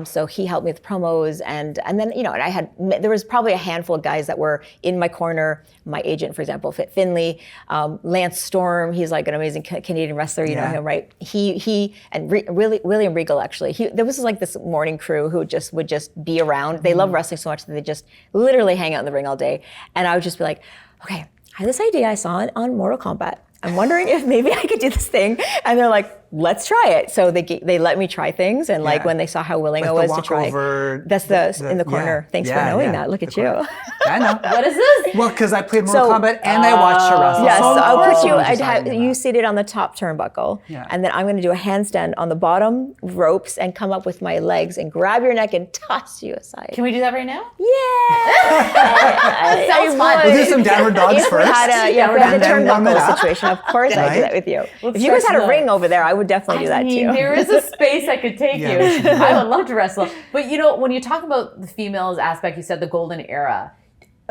So he helped me with promos. And then, and there was probably a handful of guys that were in my corner. My agent, for example, Fit Finley, Lance Storm, he's like an amazing Canadian wrestler, you know him, right? He and William Regal, actually. There was this morning crew who would just be around. They love wrestling so much that they just literally hang out in the ring all day. And I would just be like, okay, I have this idea I saw it on Mortal Kombat. I'm wondering if maybe I could do this thing. And they're like, let's try it. So they let me try things. And when they saw how willing I was to try, that's the in the corner. Thanks for knowing that. Look at you. Yeah, I know. What is this? Well, because I played Mortal Kombat and I watched her wrestle. Yes, so I'll put you. I'd have you seated on the top turnbuckle, Yeah. and then I'm going to do a handstand on the bottom ropes and come up with my legs and grab your neck and toss you aside. Can we do that right now? Yeah, Sounds fun. We'll do some downward dogs If we first. had a and then warm it turnbuckle up. situation, of course I'd do that with you. If you guys had a ring over there, I would definitely do that too. There is a space I could take you. I would love to wrestle. But when you talk about the females aspect, you said the golden era.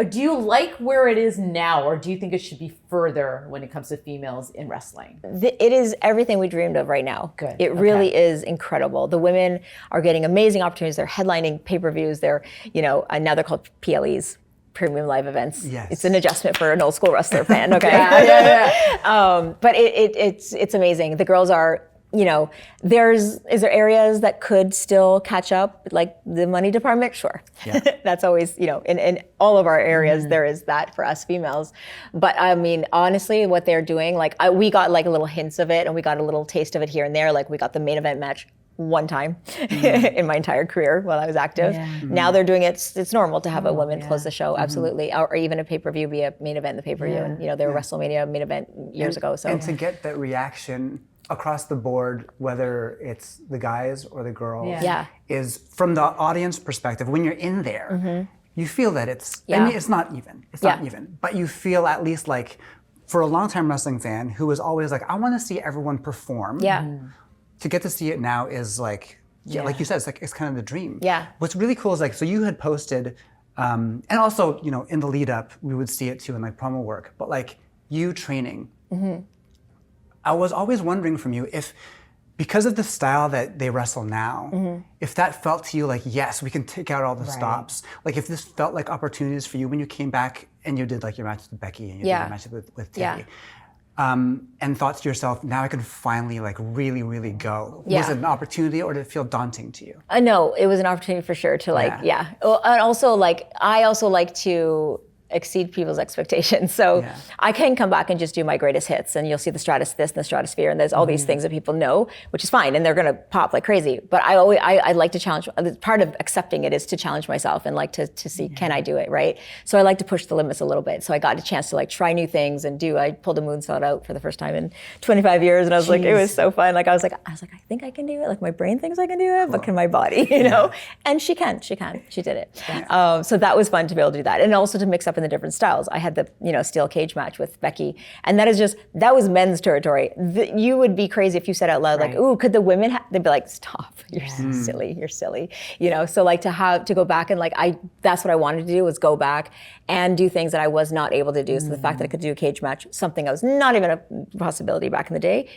Do you like where it is now, or do you think it should be further when it comes to females in wrestling? It is everything we dreamed of right now. Good. It really is incredible. The women are getting amazing opportunities. They're headlining pay-per-views. They're, now they're called PLEs. Premium live events. Yes. It's an adjustment for an old school wrestler fan. Okay. But it's amazing. The girls are, is there areas that could still catch up, like the money department? Sure. Yeah. That's always, in all of our areas, there is that for us females. But I mean, honestly, what they're doing, we got little hints of it and we got a little taste of it here and there. We got the main event match one time in my entire career while I was active. Now they're doing it. It's normal to have a woman close the show, absolutely, or even a pay-per-view be a main event in the pay-per-view. And they were WrestleMania main event years ago. So and to get that reaction across the board, whether it's the guys or the girls, is from the audience perspective. When you're in there, you feel that it's. I mean, it's not even. It's not even, but you feel at least for a long-time wrestling fan who was always I want to see everyone perform. To get to see it now is like you said, it's kind of the dream. Yeah. What's really cool is so you had posted, and also in the lead up we would see it too in promo work, but you training. I was always wondering from you if, because of the style that they wrestle now, if that felt to you yes, we can take out all the stops. If this felt like opportunities for you when you came back and you did your match with Becky and you did your match with Tiffy. And thought to yourself, now I can finally really, really go. Was it an opportunity or did it feel daunting to you? No, it was an opportunity for sure to Well, and also I also like to exceed people's expectations. So I can come back and just do my greatest hits and you'll see the Stratus this and the Stratosphere and there's all these things that people know, which is fine and they're going to pop like crazy. But I like to challenge, part of accepting it is to challenge myself and to see, can I do it, right? So I like to push the limits a little bit. So I got a chance to try new things and I pulled a moonsault out for the first time in 25 years and I was it was so fun. I was like, I think I can do it. My brain thinks I can do it, but can my body, know? And she did it. So that was fun to be able to do that. And also to mix up in the different styles. I had the steel cage match with Becky, and that was men's territory. You would be crazy if you said out loud ooh, could the women they'd be like, stop, you're silly, so to go back and that's what I wanted to do, was go back and do things that I was not able to do. So the fact that I could do a cage match, something I was not even a possibility back in the day,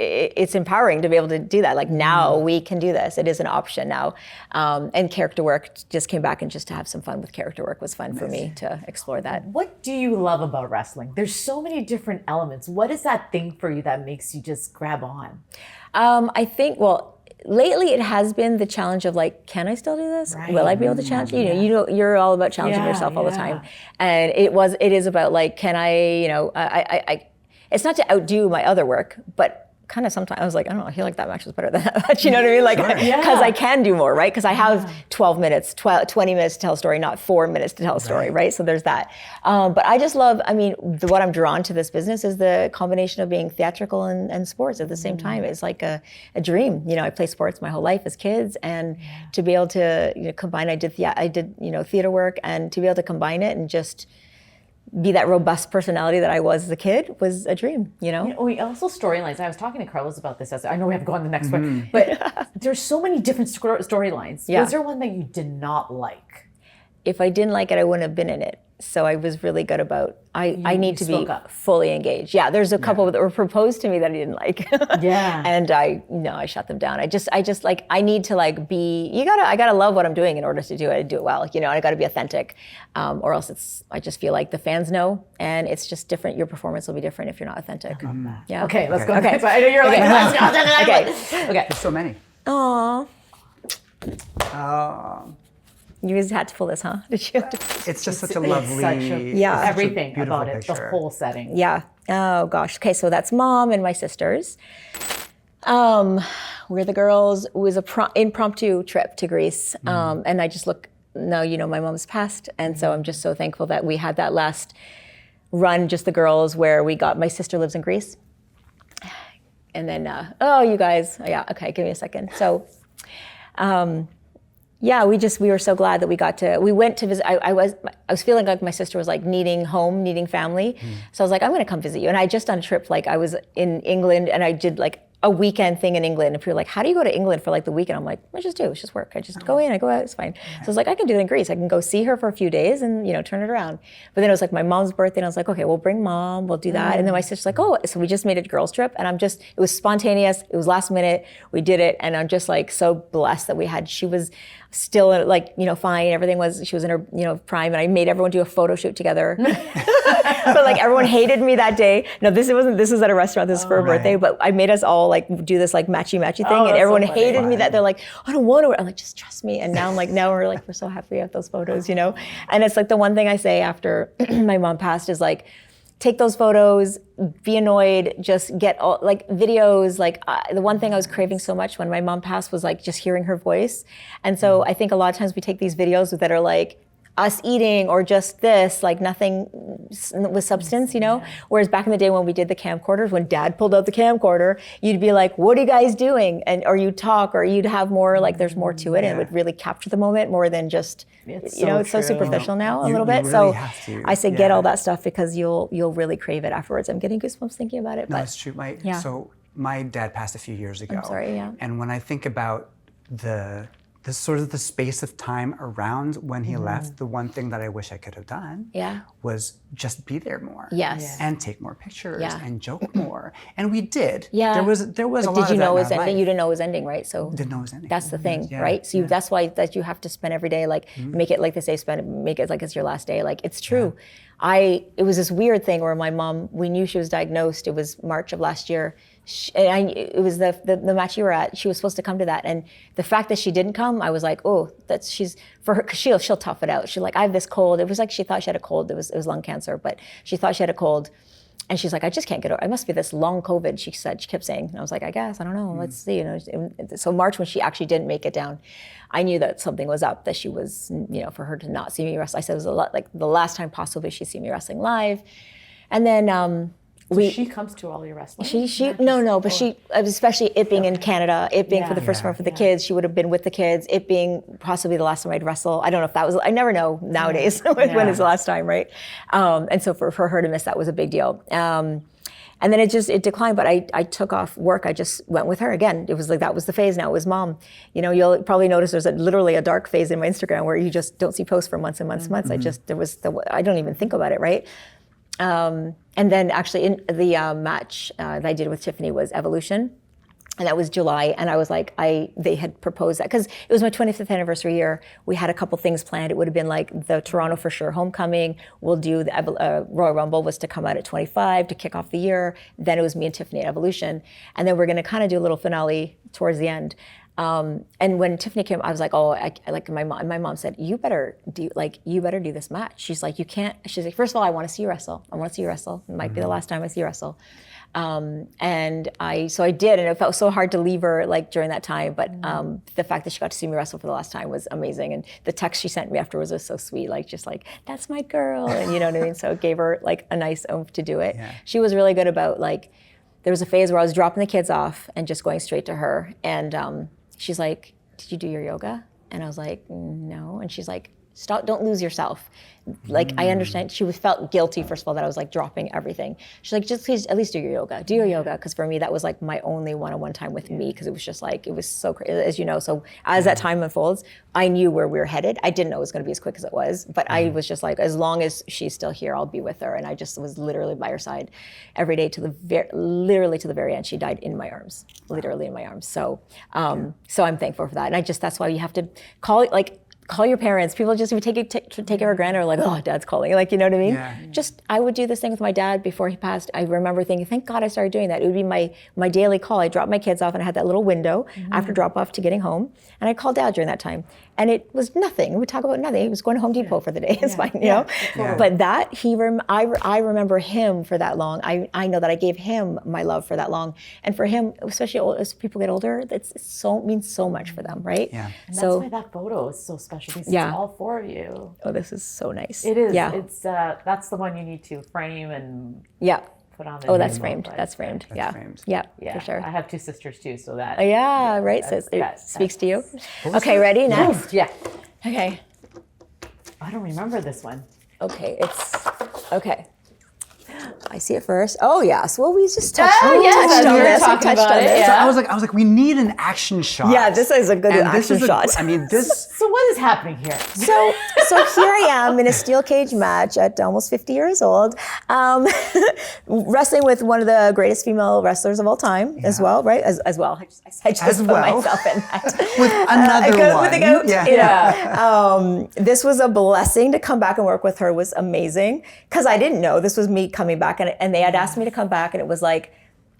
it's empowering to be able to do that. Now we can do this. It is an option now. And character work just came back, and just to have some fun with character work was fun for me to explore that. What do you love about wrestling? There's so many different elements. What is that thing for you that makes you just grab on? I think, lately it has been the challenge of like, can I still do this? Will I be able to challenge? You're all about challenging yourself all the time. And it is about like, can I, I it's not to outdo my other work, but kind of sometimes I was like, I don't know, I feel like that match was better than that match, you know what I mean? Like, because I can do more, right? Because I have 20 minutes to tell a story, not 4 minutes to tell a story, right? So there's that. But I just love, what I'm drawn to this business is the combination of being theatrical and sports at the same time. It's like a dream. I played sports my whole life as kids, and to be able to combine, I did theater work, and to be able to combine it and just be that robust personality that I was as a kid was a dream, We also storylines. I was talking to Carlos about this. I know we have to go on the next one, but there's so many different storylines. Yeah. Was there one that you did not like? If I didn't like it, I wouldn't have been in it. So I was really good about, I need to be fully engaged. Yeah, there's a couple that were proposed to me that I didn't like. And I shut them down. I just like, I need to like be, I gotta love what I'm doing in order to do it and do it well. I gotta be authentic, or else I just feel like the fans know, and it's just different. Your performance will be different if you're not authentic. Yeah. Okay, let's go. Okay. I know you're like, okay. Okay. So many. Aww. You guys had to pull this, huh? Did you have to? It's just such a lovely, everything about it, picture. the whole setting. Yeah. Oh gosh. Okay, so that's mom and my sisters. We're the girls. It was a impromptu trip to Greece, and I just look. No, my mom's passed, and so I'm just so thankful that we had that last run, just the girls, where we got. My sister lives in Greece, and then you guys. Yeah. Okay. Give me a second. So. Yeah, we were so glad that we went to visit. I was feeling like my sister was like needing home, needing family. So I was like, I'm gonna come visit you. And I just done a trip, like I was in England and I did like a weekend thing in England. And people were like, how do you go to England for like the weekend? I'm like, I just do, it's just work. I just go in, I go out, it's fine. So I was like, I can do it in Greece. I can go see her for a few days and turn it around. But then it was like my mom's birthday and I was like, okay, we'll bring mom, we'll do that. And then my sister's like, oh, so we just made it a girls trip. And it was spontaneous, it was last minute, we did it. And I'm just like so blessed that she was still like, fine, she was in her, prime, and I made everyone do a photo shoot together. But like everyone hated me that day. No, this was at a restaurant, this is for her birthday, but I made us all like do this like matchy thing, and everyone hated me that they're like, I don't want to. I'm like, just trust me. And now I'm like, we're so happy we have those photos, And it's like the one thing I say after my mom passed is like, take those photos, be annoyed, just get all like videos. Like the one thing I was craving so much when my mom passed was like just hearing her voice. And so I think a lot of times we take these videos that are like us eating or just this, like nothing with substance, Whereas back in the day when we did the camcorders, when dad pulled out the camcorder, you'd be like, what are you guys doing? Or you'd talk, or you'd have more, like there's more to it, and it would really capture the moment more than just, it's so superficial now a little bit. You so really have to. I say get all that stuff because you'll really crave it afterwards. I'm getting goosebumps thinking about it. No, but it's true. So my dad passed a few years ago. I'm sorry, yeah. And when I think about the sort of the space of time around when he left, the one thing that I wish I could have done was just be there more. Yes. And take more pictures and joke more. And we did. Yeah. There was a lot of that. Did you know it was ending? You didn't know it was ending, right? So didn't know it was ending. That's the thing, right? So that's why that you have to spend every day, like make it like they say, make it like it's your last day. Like it's true. It was this weird thing where my mom, we knew she was diagnosed. It was March of last year. It was the match you were at. She was supposed to come to that, and the fact that she didn't come, I was like, oh, she's for her, because she'll tough it out. She's like, I have this cold. It was like she thought she had a cold. It was lung cancer, but she thought she had a cold, and she's like, I just can't get over. It must be this long COVID. She kept saying, and I was like, I guess I don't know. Let's see. So March, when she actually didn't make it down, I knew that something was up. That she was, for her to not see me wrestle. I said it was a lot like the last time possibly she'd see me wrestling live, and then. She comes to all your wrestling? But she, especially it being in Canada, it being for the first one for the kids, she would have been with the kids, it being possibly the last time I'd wrestle. I don't know if that was, I never know nowadays when is the last time, right? And so for her to miss that was a big deal. And then it declined, but I took off work. I just went with her again. It was like, that was the phase now, it was mom. You'll probably notice there's literally a dark phase in my Instagram where you just don't see posts for months and months and months. I don't even think about it, right? And then actually in the match that I did with Tiffany was Evolution. And that was July. And I was like, they had proposed that because it was my 25th anniversary year. We had a couple things planned. It would have been like the Toronto for sure homecoming. We'll do the Royal Rumble was to come out at 25 to kick off the year. Then it was me and Tiffany at Evolution. And then we're going to kind of do a little finale towards the end. And when Tiffany came, I was like, oh, I like my mom. And my mom said, you better do this match. She's like, you can't. She's like, first of all, I want to see you wrestle. I want to see you wrestle. It might be the last time I see you wrestle. And so I did, and it felt so hard to leave her like during that time. But the fact that she got to see me wrestle for the last time was amazing. And the text she sent me afterwards was so sweet, like just like, that's my girl, and you know what I mean. So it gave her like a nice oomph to do it. Yeah. She was really good about like. There was a phase where I was dropping the kids off and just going straight to her, and she's like, did you do your yoga? And I was like, no. And she's like, stop, don't lose yourself. Like, I understand. She felt guilty, first of all, that I was like dropping everything. She's like, just please at least do your yoga. Do your yoga. Because for me, that was like my only one-on-one time with me, because it was just like, it was so crazy, as you know. So as that time unfolds, I knew where we were headed. I didn't know it was going to be as quick as it was, but I was just like, as long as she's still here, I'll be with her. And I just was literally by her side every day literally to the very end. She died in my arms, literally in my arms. So, so I'm thankful for that. And that's why you have to call your parents. People just would take it for granted, or like, oh, dad's calling. Like, you know what I mean? Yeah. Just, I would do this thing with my dad before he passed. I remember thinking, thank God I started doing that. It would be my daily call. I dropped my kids off, and I had that little window after drop off to getting home. And I'd call dad during that time. And it was nothing. We'd talk about nothing. He was going to Home Depot for the day. It's fine, you know? Yeah. But that, I remember him for that long. I know that I gave him my love for that long. And for him, especially as people get older, means so much for them, right? Yeah. And that's why that photo is so special, because it's all four of you. Oh, this is so nice. It is. Yeah. It's that's the one you need to frame and put on the Oh, that's table, framed. but- That's framed. That's yeah. framed. Yeah. Yeah, For sure. I have two sisters too, so that. Right. So it that- speaks to you. Okay, ready? Next. Yeah. Okay. I don't remember this one. Okay. Okay. I see it first. Oh, yes. Well, we just touched on yes, we were this. We talking touched about on it, this. yeah. So I was like, we need an action shot. Yeah, this is a good And action shot. I mean, this. So what is happening here? So here I am in a steel cage match at almost 50 years old, wrestling with one of the greatest female wrestlers of all time as well, right? As well. I just put myself in that. With another one. With the goat. Yeah. You know. This was a blessing to come back and work with her. Was amazing, because I didn't know this was me coming back, and they had asked me to come back, and it was like,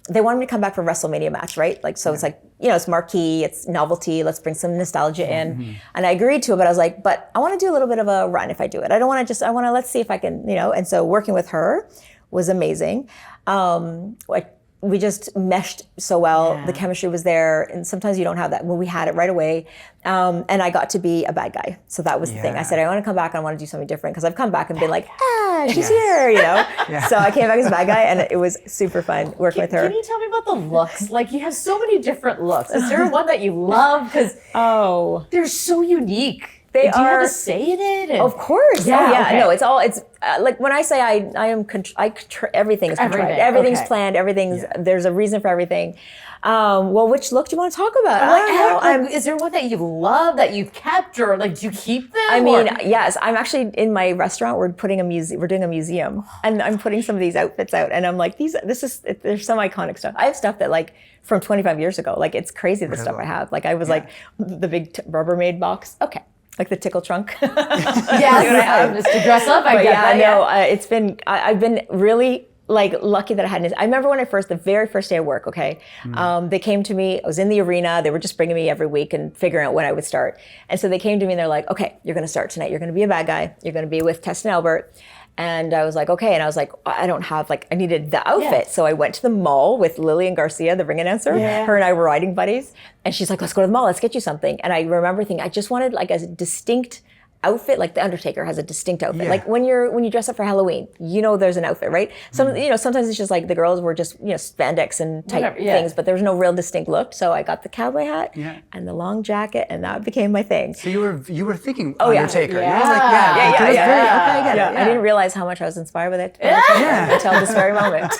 they wanted me to come back for a WrestleMania match, right? Like, so it's like, you know, it's marquee, it's novelty, let's bring some nostalgia in. And I agreed to it, but I was like, but I want to do a little bit of a run if I do it. I don't want to let's see if I can, you know. And so working with her was amazing. We just meshed so well. Yeah. The chemistry was there, and sometimes you don't have that. When we had it right away, and I got to be a bad guy. So that was the thing. I said, I want to come back. I want to do something different, because I've come back and been like, she's here, you know. So I came back as a bad guy, and it was super fun working with her. Can you tell me about the looks? Like, you have so many different looks. Is there one that you love? Because they're so unique. Do you have a say in it? Of course. Yeah. Okay. No, it's like when I say everything is contrived. Everything's planned. There's a reason for everything. Well, which look do you want to talk about? Is there one that you love that you've kept, or like, do you keep them? I mean, yes. I'm actually in my restaurant. We're doing a museum, and I'm putting some of these outfits out, and I'm like, there's some iconic stuff. I have stuff that like from 25 years ago. Like, it's crazy the stuff I have. Like, I was like the big Rubbermaid box. Okay. Like the tickle trunk. Yes, just to dress up. I get that. No, I've been really like lucky that I had. I remember when the very first day of work. Okay, they came to me. I was in the arena. They were just bringing me every week and figuring out when I would start. And so they came to me and they're like, "Okay, you're going to start tonight. You're going to be a bad guy. You're going to be with Tess and Albert." And I was like, okay. And I was like, I don't have I needed the outfit. Yeah. So I went to the mall with Lillian Garcia, the ring announcer. Yeah. Her and I were riding buddies. And she's like, let's go to the mall. Let's get you something. And I remember thinking, I just wanted like a distinct outfit, like the Undertaker has a distinct outfit. Like when you dress up for Halloween, you know there's an outfit, right? Sometimes it's just like the girls were just spandex and tight things, but there was no real distinct look. So I got the cowboy hat and the long jacket, and that became my thing. So you were thinking Undertaker. Yeah. You were like, I didn't realize how much I was inspired with it until this very moment.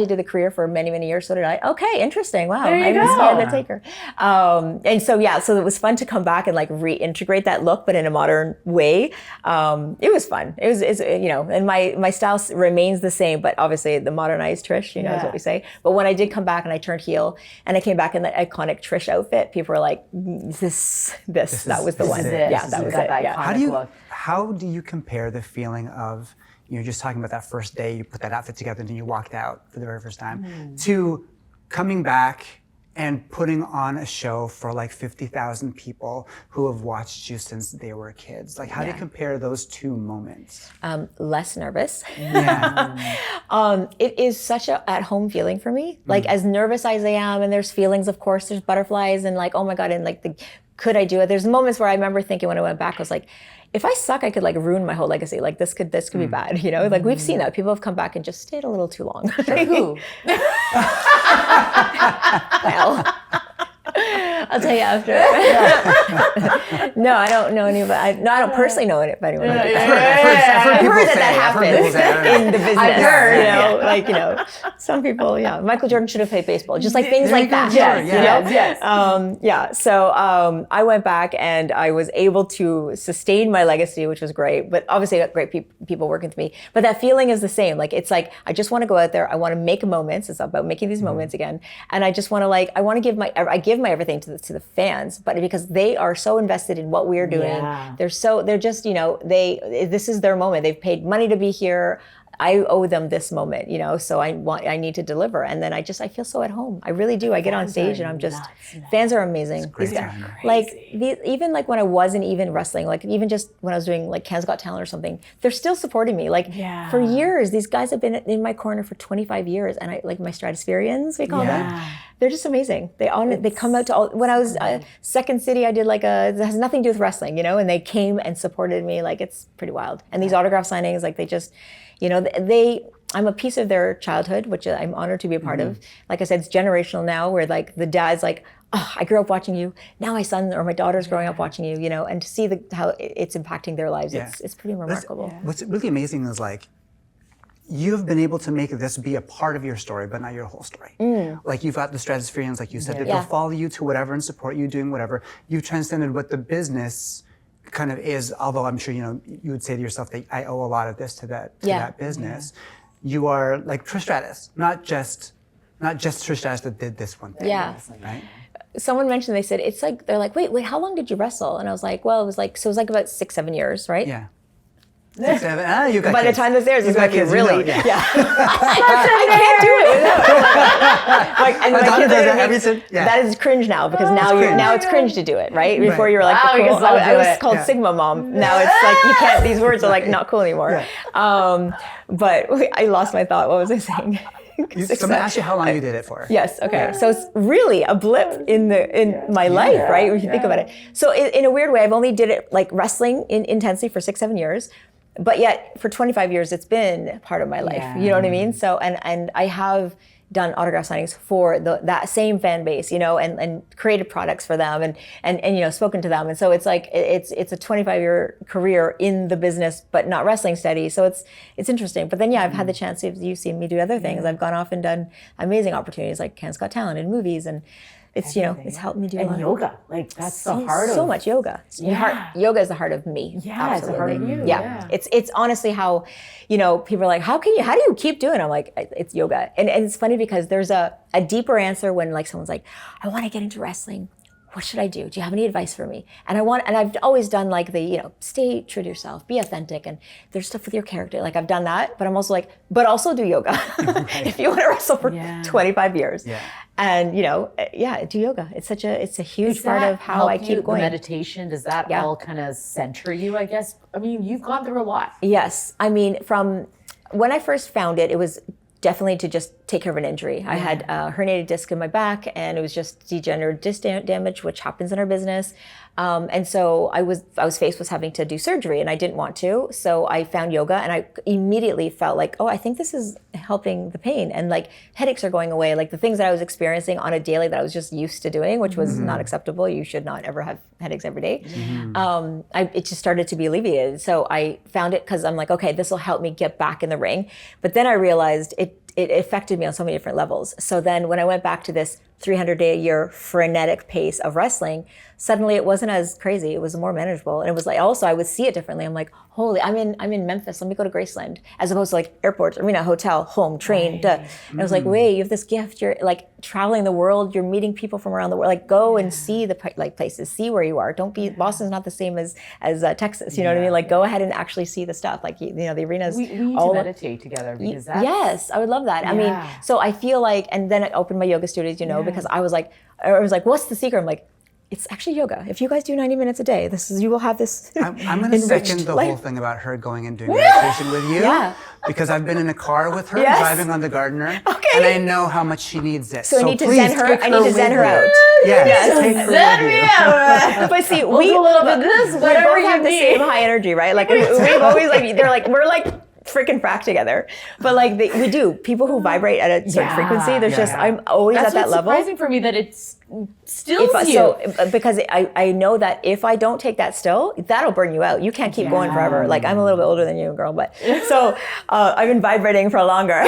He did the career for many, many years. So did I. Okay, interesting. Wow, I inspired the Taker. And so it was fun to come back and like reintegrate that look, but in a modern way. It was fun. It's and my style remains the same, but obviously the modernized Trish, is what we say. But when I did come back and I turned heel and I came back in that iconic Trish outfit, people were like, that was the one. Yeah, that was it. Yeah. How do you compare the feeling of, just talking about that first day, you put that outfit together and then you walked out for the very first time, to coming back and putting on a show for like 50,000 people who have watched you since they were kids. Like, how do you compare those two moments? Less nervous. Yeah. It is such a at-home feeling for me. Like, as nervous as I am, and there's feelings, of course, there's butterflies, and like, oh my God, and like, could I do it? There's moments where I remember thinking when I went back, I was like, if I suck, I could like ruin my whole legacy. Like this could be bad, you know? Like we've seen that. People have come back and just stayed a little too long. Who? Well, I'll tell you after. No, I don't know anybody. I don't personally know anyone. I've heard that happens in the business. I've heard, you know, like, you know, some people, Michael Jordan should have played baseball. Just like things like that. So I went back and I was able to sustain my legacy, which was great. But obviously I got great people working with me. But that feeling is the same. Like, it's like, I just want to go out there. I want to make moments. It's about making these moments again. And I just want to I give my everything to the fans, but because they are so invested in what we're doing, they're just, this is their moment. They've paid money to be here. I owe them this moment, so I need to deliver. And then I feel so at home. I really do. I get on stage and I'm just, fans are amazing. Even like when I wasn't even wrestling, like even just when I was doing like Canada's Got Talent or something, they're still supporting me. Like for years, these guys have been in my corner for 25 years. And I like my Stratuspherians, we call them. They're just amazing. They come out to all, when I was Second City, I did it has nothing to do with wrestling, and they came and supported me. Like, it's pretty wild. And these autograph signings, like they just, I'm a piece of their childhood, which I'm honored to be a part of. Like I said, it's generational now, where like the dad's like, oh, I grew up watching you. Now my son or my daughter's growing up watching you, and to see how it's impacting their lives, it's pretty remarkable. What's really amazing is like, you've been able to make this be a part of your story, but not your whole story. Like, you've got the Stratuspherians, like you said, that they'll follow you to whatever and support you doing whatever. You've transcended what the business kind of is, although I'm sure, you would say to yourself that I owe a lot of this to that business. You are like Trish Stratus, not just Trish Stratus that did this one thing. Right? Someone mentioned, they said, it's like, they're like, wait, how long did you wrestle? And I was like, well, it was like about 6-7 years, right? Yeah. 6, 7, you got By kids. the time this airs, it's going to be really, I can't do it without. Like, and my kids are gonna be, Yeah. that is cringe now, because now it's cringe to do it, right? Before you were like, Wow, the cool, I was called Yeah. Sigma Mom. Now it's like, you can't, these words are like not cool anymore. But I lost my thought. What was I saying? Someone asked you how long you did it for. Yes. Okay. So it's really a blip in my life, right? If you think about it. So in a weird way, I've only did it like wrestling intensely for 6-7 years, but yet for 25 years, it's been part of my life. You know what I mean? So and I have done autograph signings for that same fan base, and created products for them and spoken to them. And so it's like, it's a 25-year career in the business, but not wrestling steady. So it's interesting. But then, I've had the chance, you've seen me do other things. I've gone off and done amazing opportunities like Canada's Got Talent and movies, and it's, it's helped me do a lot. And yoga, like that's the heart of so much yoga. Yoga is the heart of me. Yeah, it's the heart of you. Yeah. It's honestly how, people are like, how do you keep doing it? I'm like, it's yoga. And it's funny because there's a deeper answer when like someone's like, I want to get into wrestling. What should I do? Do you have any advice for me? And I've always done like the, stay true to yourself, be authentic, and there's stuff with your character. Like I've done that, but I'm also like, but also do yoga. If you want to wrestle for 25 years. Yeah. And do yoga. It's a huge part of how I keep going. Meditation, does that all kind of center you, I guess? I mean, you've gone through a lot. Yes. I mean, from when I first found it, it was definitely to just take care of an injury. I had a herniated disc in my back, and it was just degenerative disc damage, which happens in our business. And so I was faced with having to do surgery, and I didn't want to. So I found yoga, and I immediately felt like, oh, I think this is helping the pain, and like headaches are going away. Like the things that I was experiencing on a daily that I was just used to doing, which was not acceptable. You should not ever have headaches every day. It just started to be alleviated. So I found it because I'm like, okay, this will help me get back in the ring. But then I realized it affected me on so many different levels. So then when I went back to this 300-day-a-year frenetic pace of wrestling, suddenly it wasn't as crazy. It was more manageable. And it was like, also I would see it differently. I'm like, holy, I'm in Memphis. Let me go to Graceland. As opposed to like airports, arena, hotel, home, train. And I was like, wait, you have this gift. You're like traveling the world. You're meeting people from around the world. Like go and see the places, see where you are. Don't be, Boston's not the same as Texas. You know what I mean? Like go ahead and actually see the stuff. Like, the arenas. We need to meditate together because that's... Yes, I would love that. I mean, so I feel like, and then I opened my yoga studios, because I was like, what's the secret? I'm like, it's actually yoga. If you guys do 90 minutes a day, you will have this. I'm going to second the whole thing about her going and doing meditation with you. Yeah. Because I've been in a car with her driving on the Gardener. Okay. And I know how much she needs it. So I need to please zen her. take I need to zen her with you. out. Yes, take her Zen with me you. out. But see, A little bit this, we whatever both you have the need. same high energy, right? Like we've always we're like freaking frack together. But like we do. People who vibrate at a certain frequency, there's just I'm always That's at that what's level. surprising for me that it's still you. So because I know that if I don't take that still, that'll burn you out. You can't keep going forever. Like I'm a little bit older than you, girl, but so I've been vibrating for longer.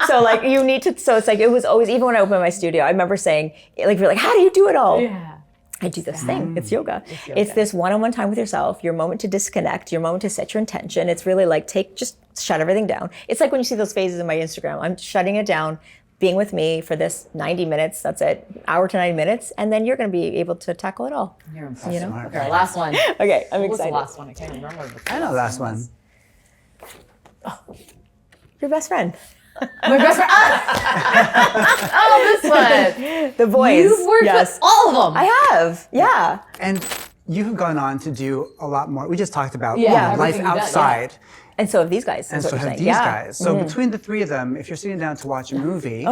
So like you need to. So it's like it was always, even when I opened my studio, I remember saying like, you're like, how do you do it all? Yeah. I do this thing. It's yoga. It's this one-on-one time with yourself, your moment to disconnect, your moment to set your intention. It's really like just shut everything down. It's like when you see those phases in my Instagram, I'm shutting it down, being with me for this 90 minutes, that's it, hour to 90 minutes, and then you're going to be able to tackle it all. You're impressive. You know? Smart. Okay, last one. Okay, I'm What was the excited. last one? I can't remember. I know the last one. Your best friend. My best friend. Oh, this one. The boys. You've worked with all of them. I have, yeah. And you have gone on to do a lot more. We just talked about Yeah, life everything you've done, yeah. outside. And so have these guys. And is what so you're have saying. these Yeah. guys. So between the three of them, if you're sitting down to watch a movie,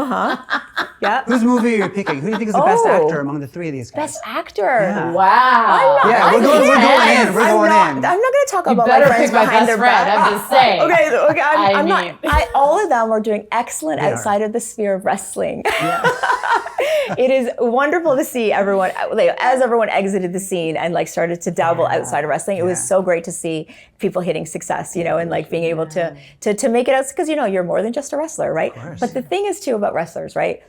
Yeah. whose movie are you picking? Who do you think is the best Oh. actor among the three of these guys? Best actor. Yeah. Wow. Yeah, we're going in. We're going I'm in. not going to talk about my better friends pick my behind best their friend, back. I'm just saying. Okay. I'm I not. All of them are doing excellent They outside of the sphere of wrestling. It is wonderful to see everyone, like, as everyone exited the scene and like started to dabble outside of wrestling. It was so great to see people hitting success, you know, and like being able to make it out, because you know you're more than just a wrestler, right? But the thing is too about wrestlers, right?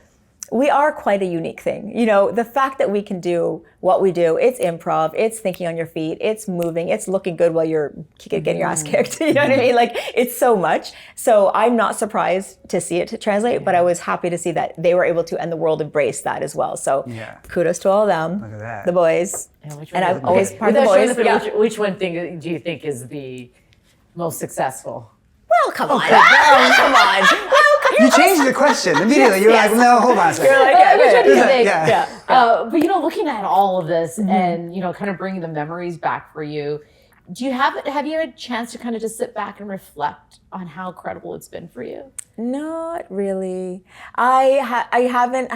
We are quite a unique thing. You know, the fact that we can do what we do, it's improv, it's thinking on your feet, it's moving, it's looking good while you're getting your ass kicked. You know what I mean? Like, it's so much. So I'm not surprised to see it translate, but I was happy to see that they were able to, and the world embraced that as well. So kudos to all of them, Look at that. the boys. Yeah, which And one I'm always part of the Without showing boys. the Yeah. film, which one thing do you think is the most successful? Well, come on. Come on. You changed the question immediately. You're like, no, hold on a second. You're like, Which one do you think? Yeah. But you know, looking at all of this and you know, kind of bringing the memories back for you, have you had a chance to kind of just sit back and reflect on how incredible it's been for you? Not really. I haven't.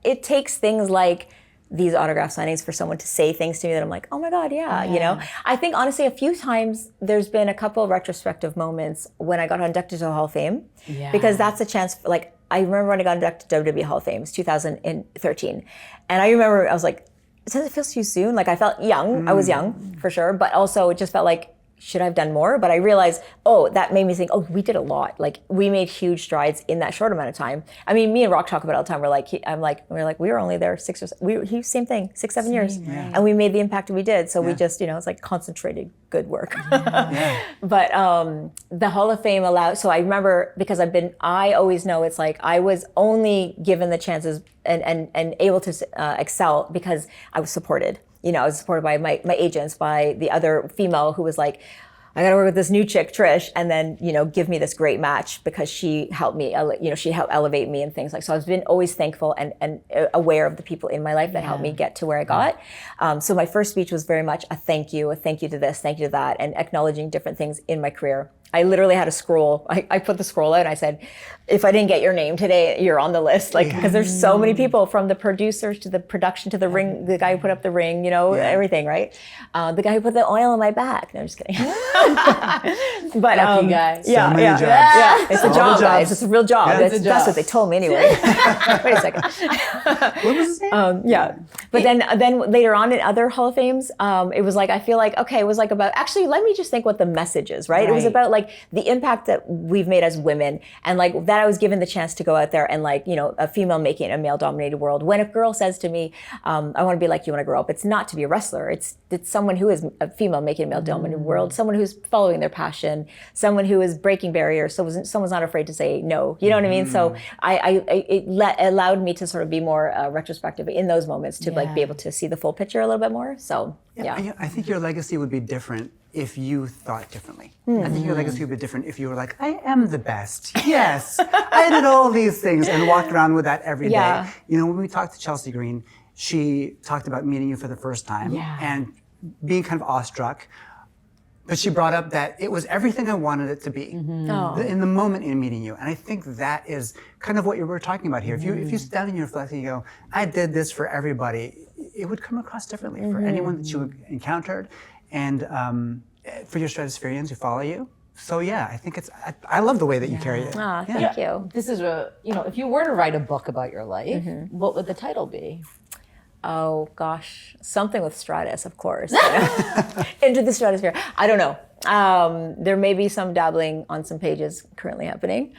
It takes things like these autograph signings for someone to say things to me that I'm like, oh my God, yeah, you know? I think honestly, a few times there's been a couple of retrospective moments when I got inducted to the Hall of Fame, because that's a chance for, like, I remember when I got inducted to WWE Hall of Fame, it was 2013. And I remember I was like, does it feel too soon? Like I felt young, I was young for sure, but also it just felt like, should I have done more? But I realized, that made me think, we did a lot. Like we made huge strides in that short amount of time. I mean, me and Rock talk about it all the time. We were only there 6 or 7, same thing, 6-7 years. And we made the impact we did. So we just, it's like concentrated good work. But the Hall of Fame so I remember, because I always know it's like, I was only given the chances and able to excel because I was supported. You know, I was supported by my agents, by the other female who was like, I got to work with this new chick, Trish, and then, give me this great match because she helped me, she helped elevate me and things like, so I've been always thankful and aware of the people in my life that helped me get to where I got. So my first speech was very much a thank you to this, thank you to that, and acknowledging different things in my career. I literally had a scroll. I put the scroll out and I said, if I didn't get your name today, you're on the list. Like, because there's so many people, from the producers to the production to the ring, the guy who put up the ring, everything, right? The guy who put the oil on my back. No, I'm just kidding. But Lucky guy. So many jobs. Yeah. It's a All job, the guys. jobs. It's a real job. Yeah, That's, it's a that's job. what they told me anyway. Wait a second. What was his name? But then later on in other Hall of Fames, it was like, I feel like, okay, it was like about, actually, let me just think what the message is, right? It was about like the impact that we've made as women, and like that I was given the chance to go out there and like, a female making a male dominated world. When a girl says to me, I want to be like you when I grow up, it's not to be a wrestler. It's someone who is a female making a male dominated world, someone who's following their passion, someone who is breaking barriers. So someone's not afraid to say no. You know what I mean? So it allowed me to sort of be more retrospective in those moments to like be able to see the full picture a little bit more. So yeah. I think your legacy would be different if you thought differently. I think your legacy would be different if you were like, I am the best. Yes, I did all these things and walked around with that every day. Yeah. You know, when we talked to Chelsea Green, she talked about meeting you for the first time and being kind of awestruck. But she brought up that it was everything I wanted it to be in the moment in meeting you. And I think that is kind of what you were talking about here. If you sit down and you reflect and you go, I did this for everybody, it would come across differently for anyone that you encountered and for your Stratuspherians who follow you. So yeah, I think I love the way that you carry it. Ah, thank you. This is if you were to write a book about your life, what would the title be? Oh gosh, something with Stratus, of course. Into the stratosphere. I don't know. There may be some dabbling on some pages currently happening.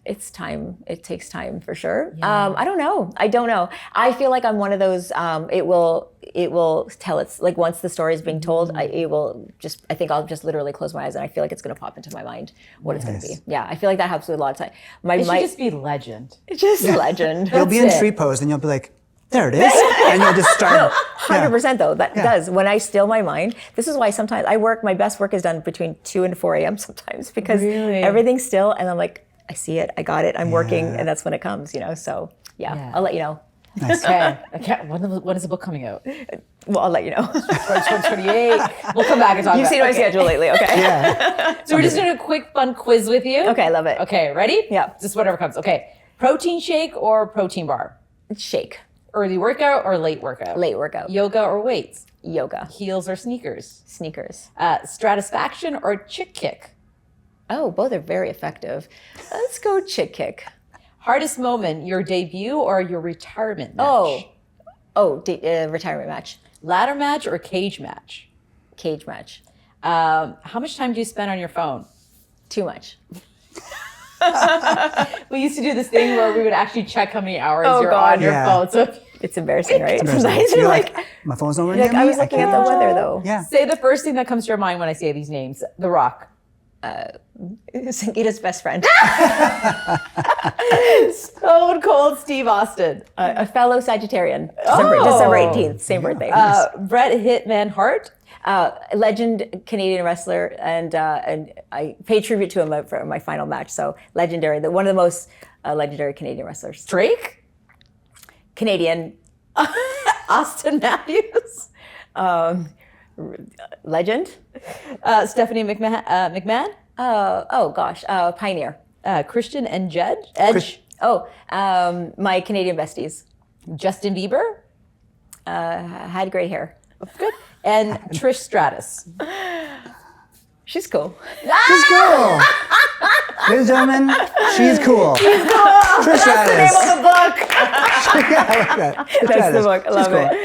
It's time. It takes time for sure. I don't know. I feel like I'm one of those. It will tell its like once the story is being told. I think I'll just literally close my eyes and I feel like it's going to pop into my mind what it's going to be. Yeah, I feel like that happens with a lot of time. It should just be legend. It's just legend. You'll be in street pose and you'll be like, there it is. And you'll just start. 100% though, that does. When I still my mind, this is why sometimes my best work is done between 2 and 4 a.m. sometimes because everything's still and I'm like, I see it, I got it, I'm working, and that's when it comes, so I'll let you know. Nice. Okay. When is the book coming out? Well, I'll let you know. 2028. We'll come back and talk about it. You've seen my schedule lately, okay? Yeah. So we're just doing a quick fun quiz with you. Okay, I love it. Okay, ready? Yeah. Just whatever comes. Okay. Protein shake or protein bar? Shake. Early workout or late workout? Late workout. Yoga or weights? Yoga. Heels or sneakers? Sneakers. Stratisfaction or chick kick? Oh, both are very effective. Let's go chick kick. Hardest moment, your debut or your retirement match? Retirement match. Ladder match or cage match? Cage match. How much time do you spend on your phone? Too much. We used to do this thing where we would actually check how many hours you're God. on your phone. So It's embarrassing, right? Sometimes you're like, my phone's nowhere near me. I was looking at the weather though. Yeah. say the first thing that comes to your mind when I say these names. The Rock. Sangeeta's best friend. Stone Cold Steve Austin. A fellow Sagittarian. Oh. December 18th, same birthday. Bret Hitman Hart. Legend Canadian wrestler, and I pay tribute to him for my final match. So legendary, one of the most legendary Canadian wrestlers. Drake. Canadian. Austin Matthews. Legend. Stephanie McMahon. Pioneer. Christian and Edge. My Canadian besties. Justin Bieber. Had great hair. Good. And Trish Stratus. She's cool. She's cool. Ladies and gentlemen, she's cool. Trish Stratus. Name of the book. Yeah, I like that. Trish That's the Stratus. book. I She's love cool. it.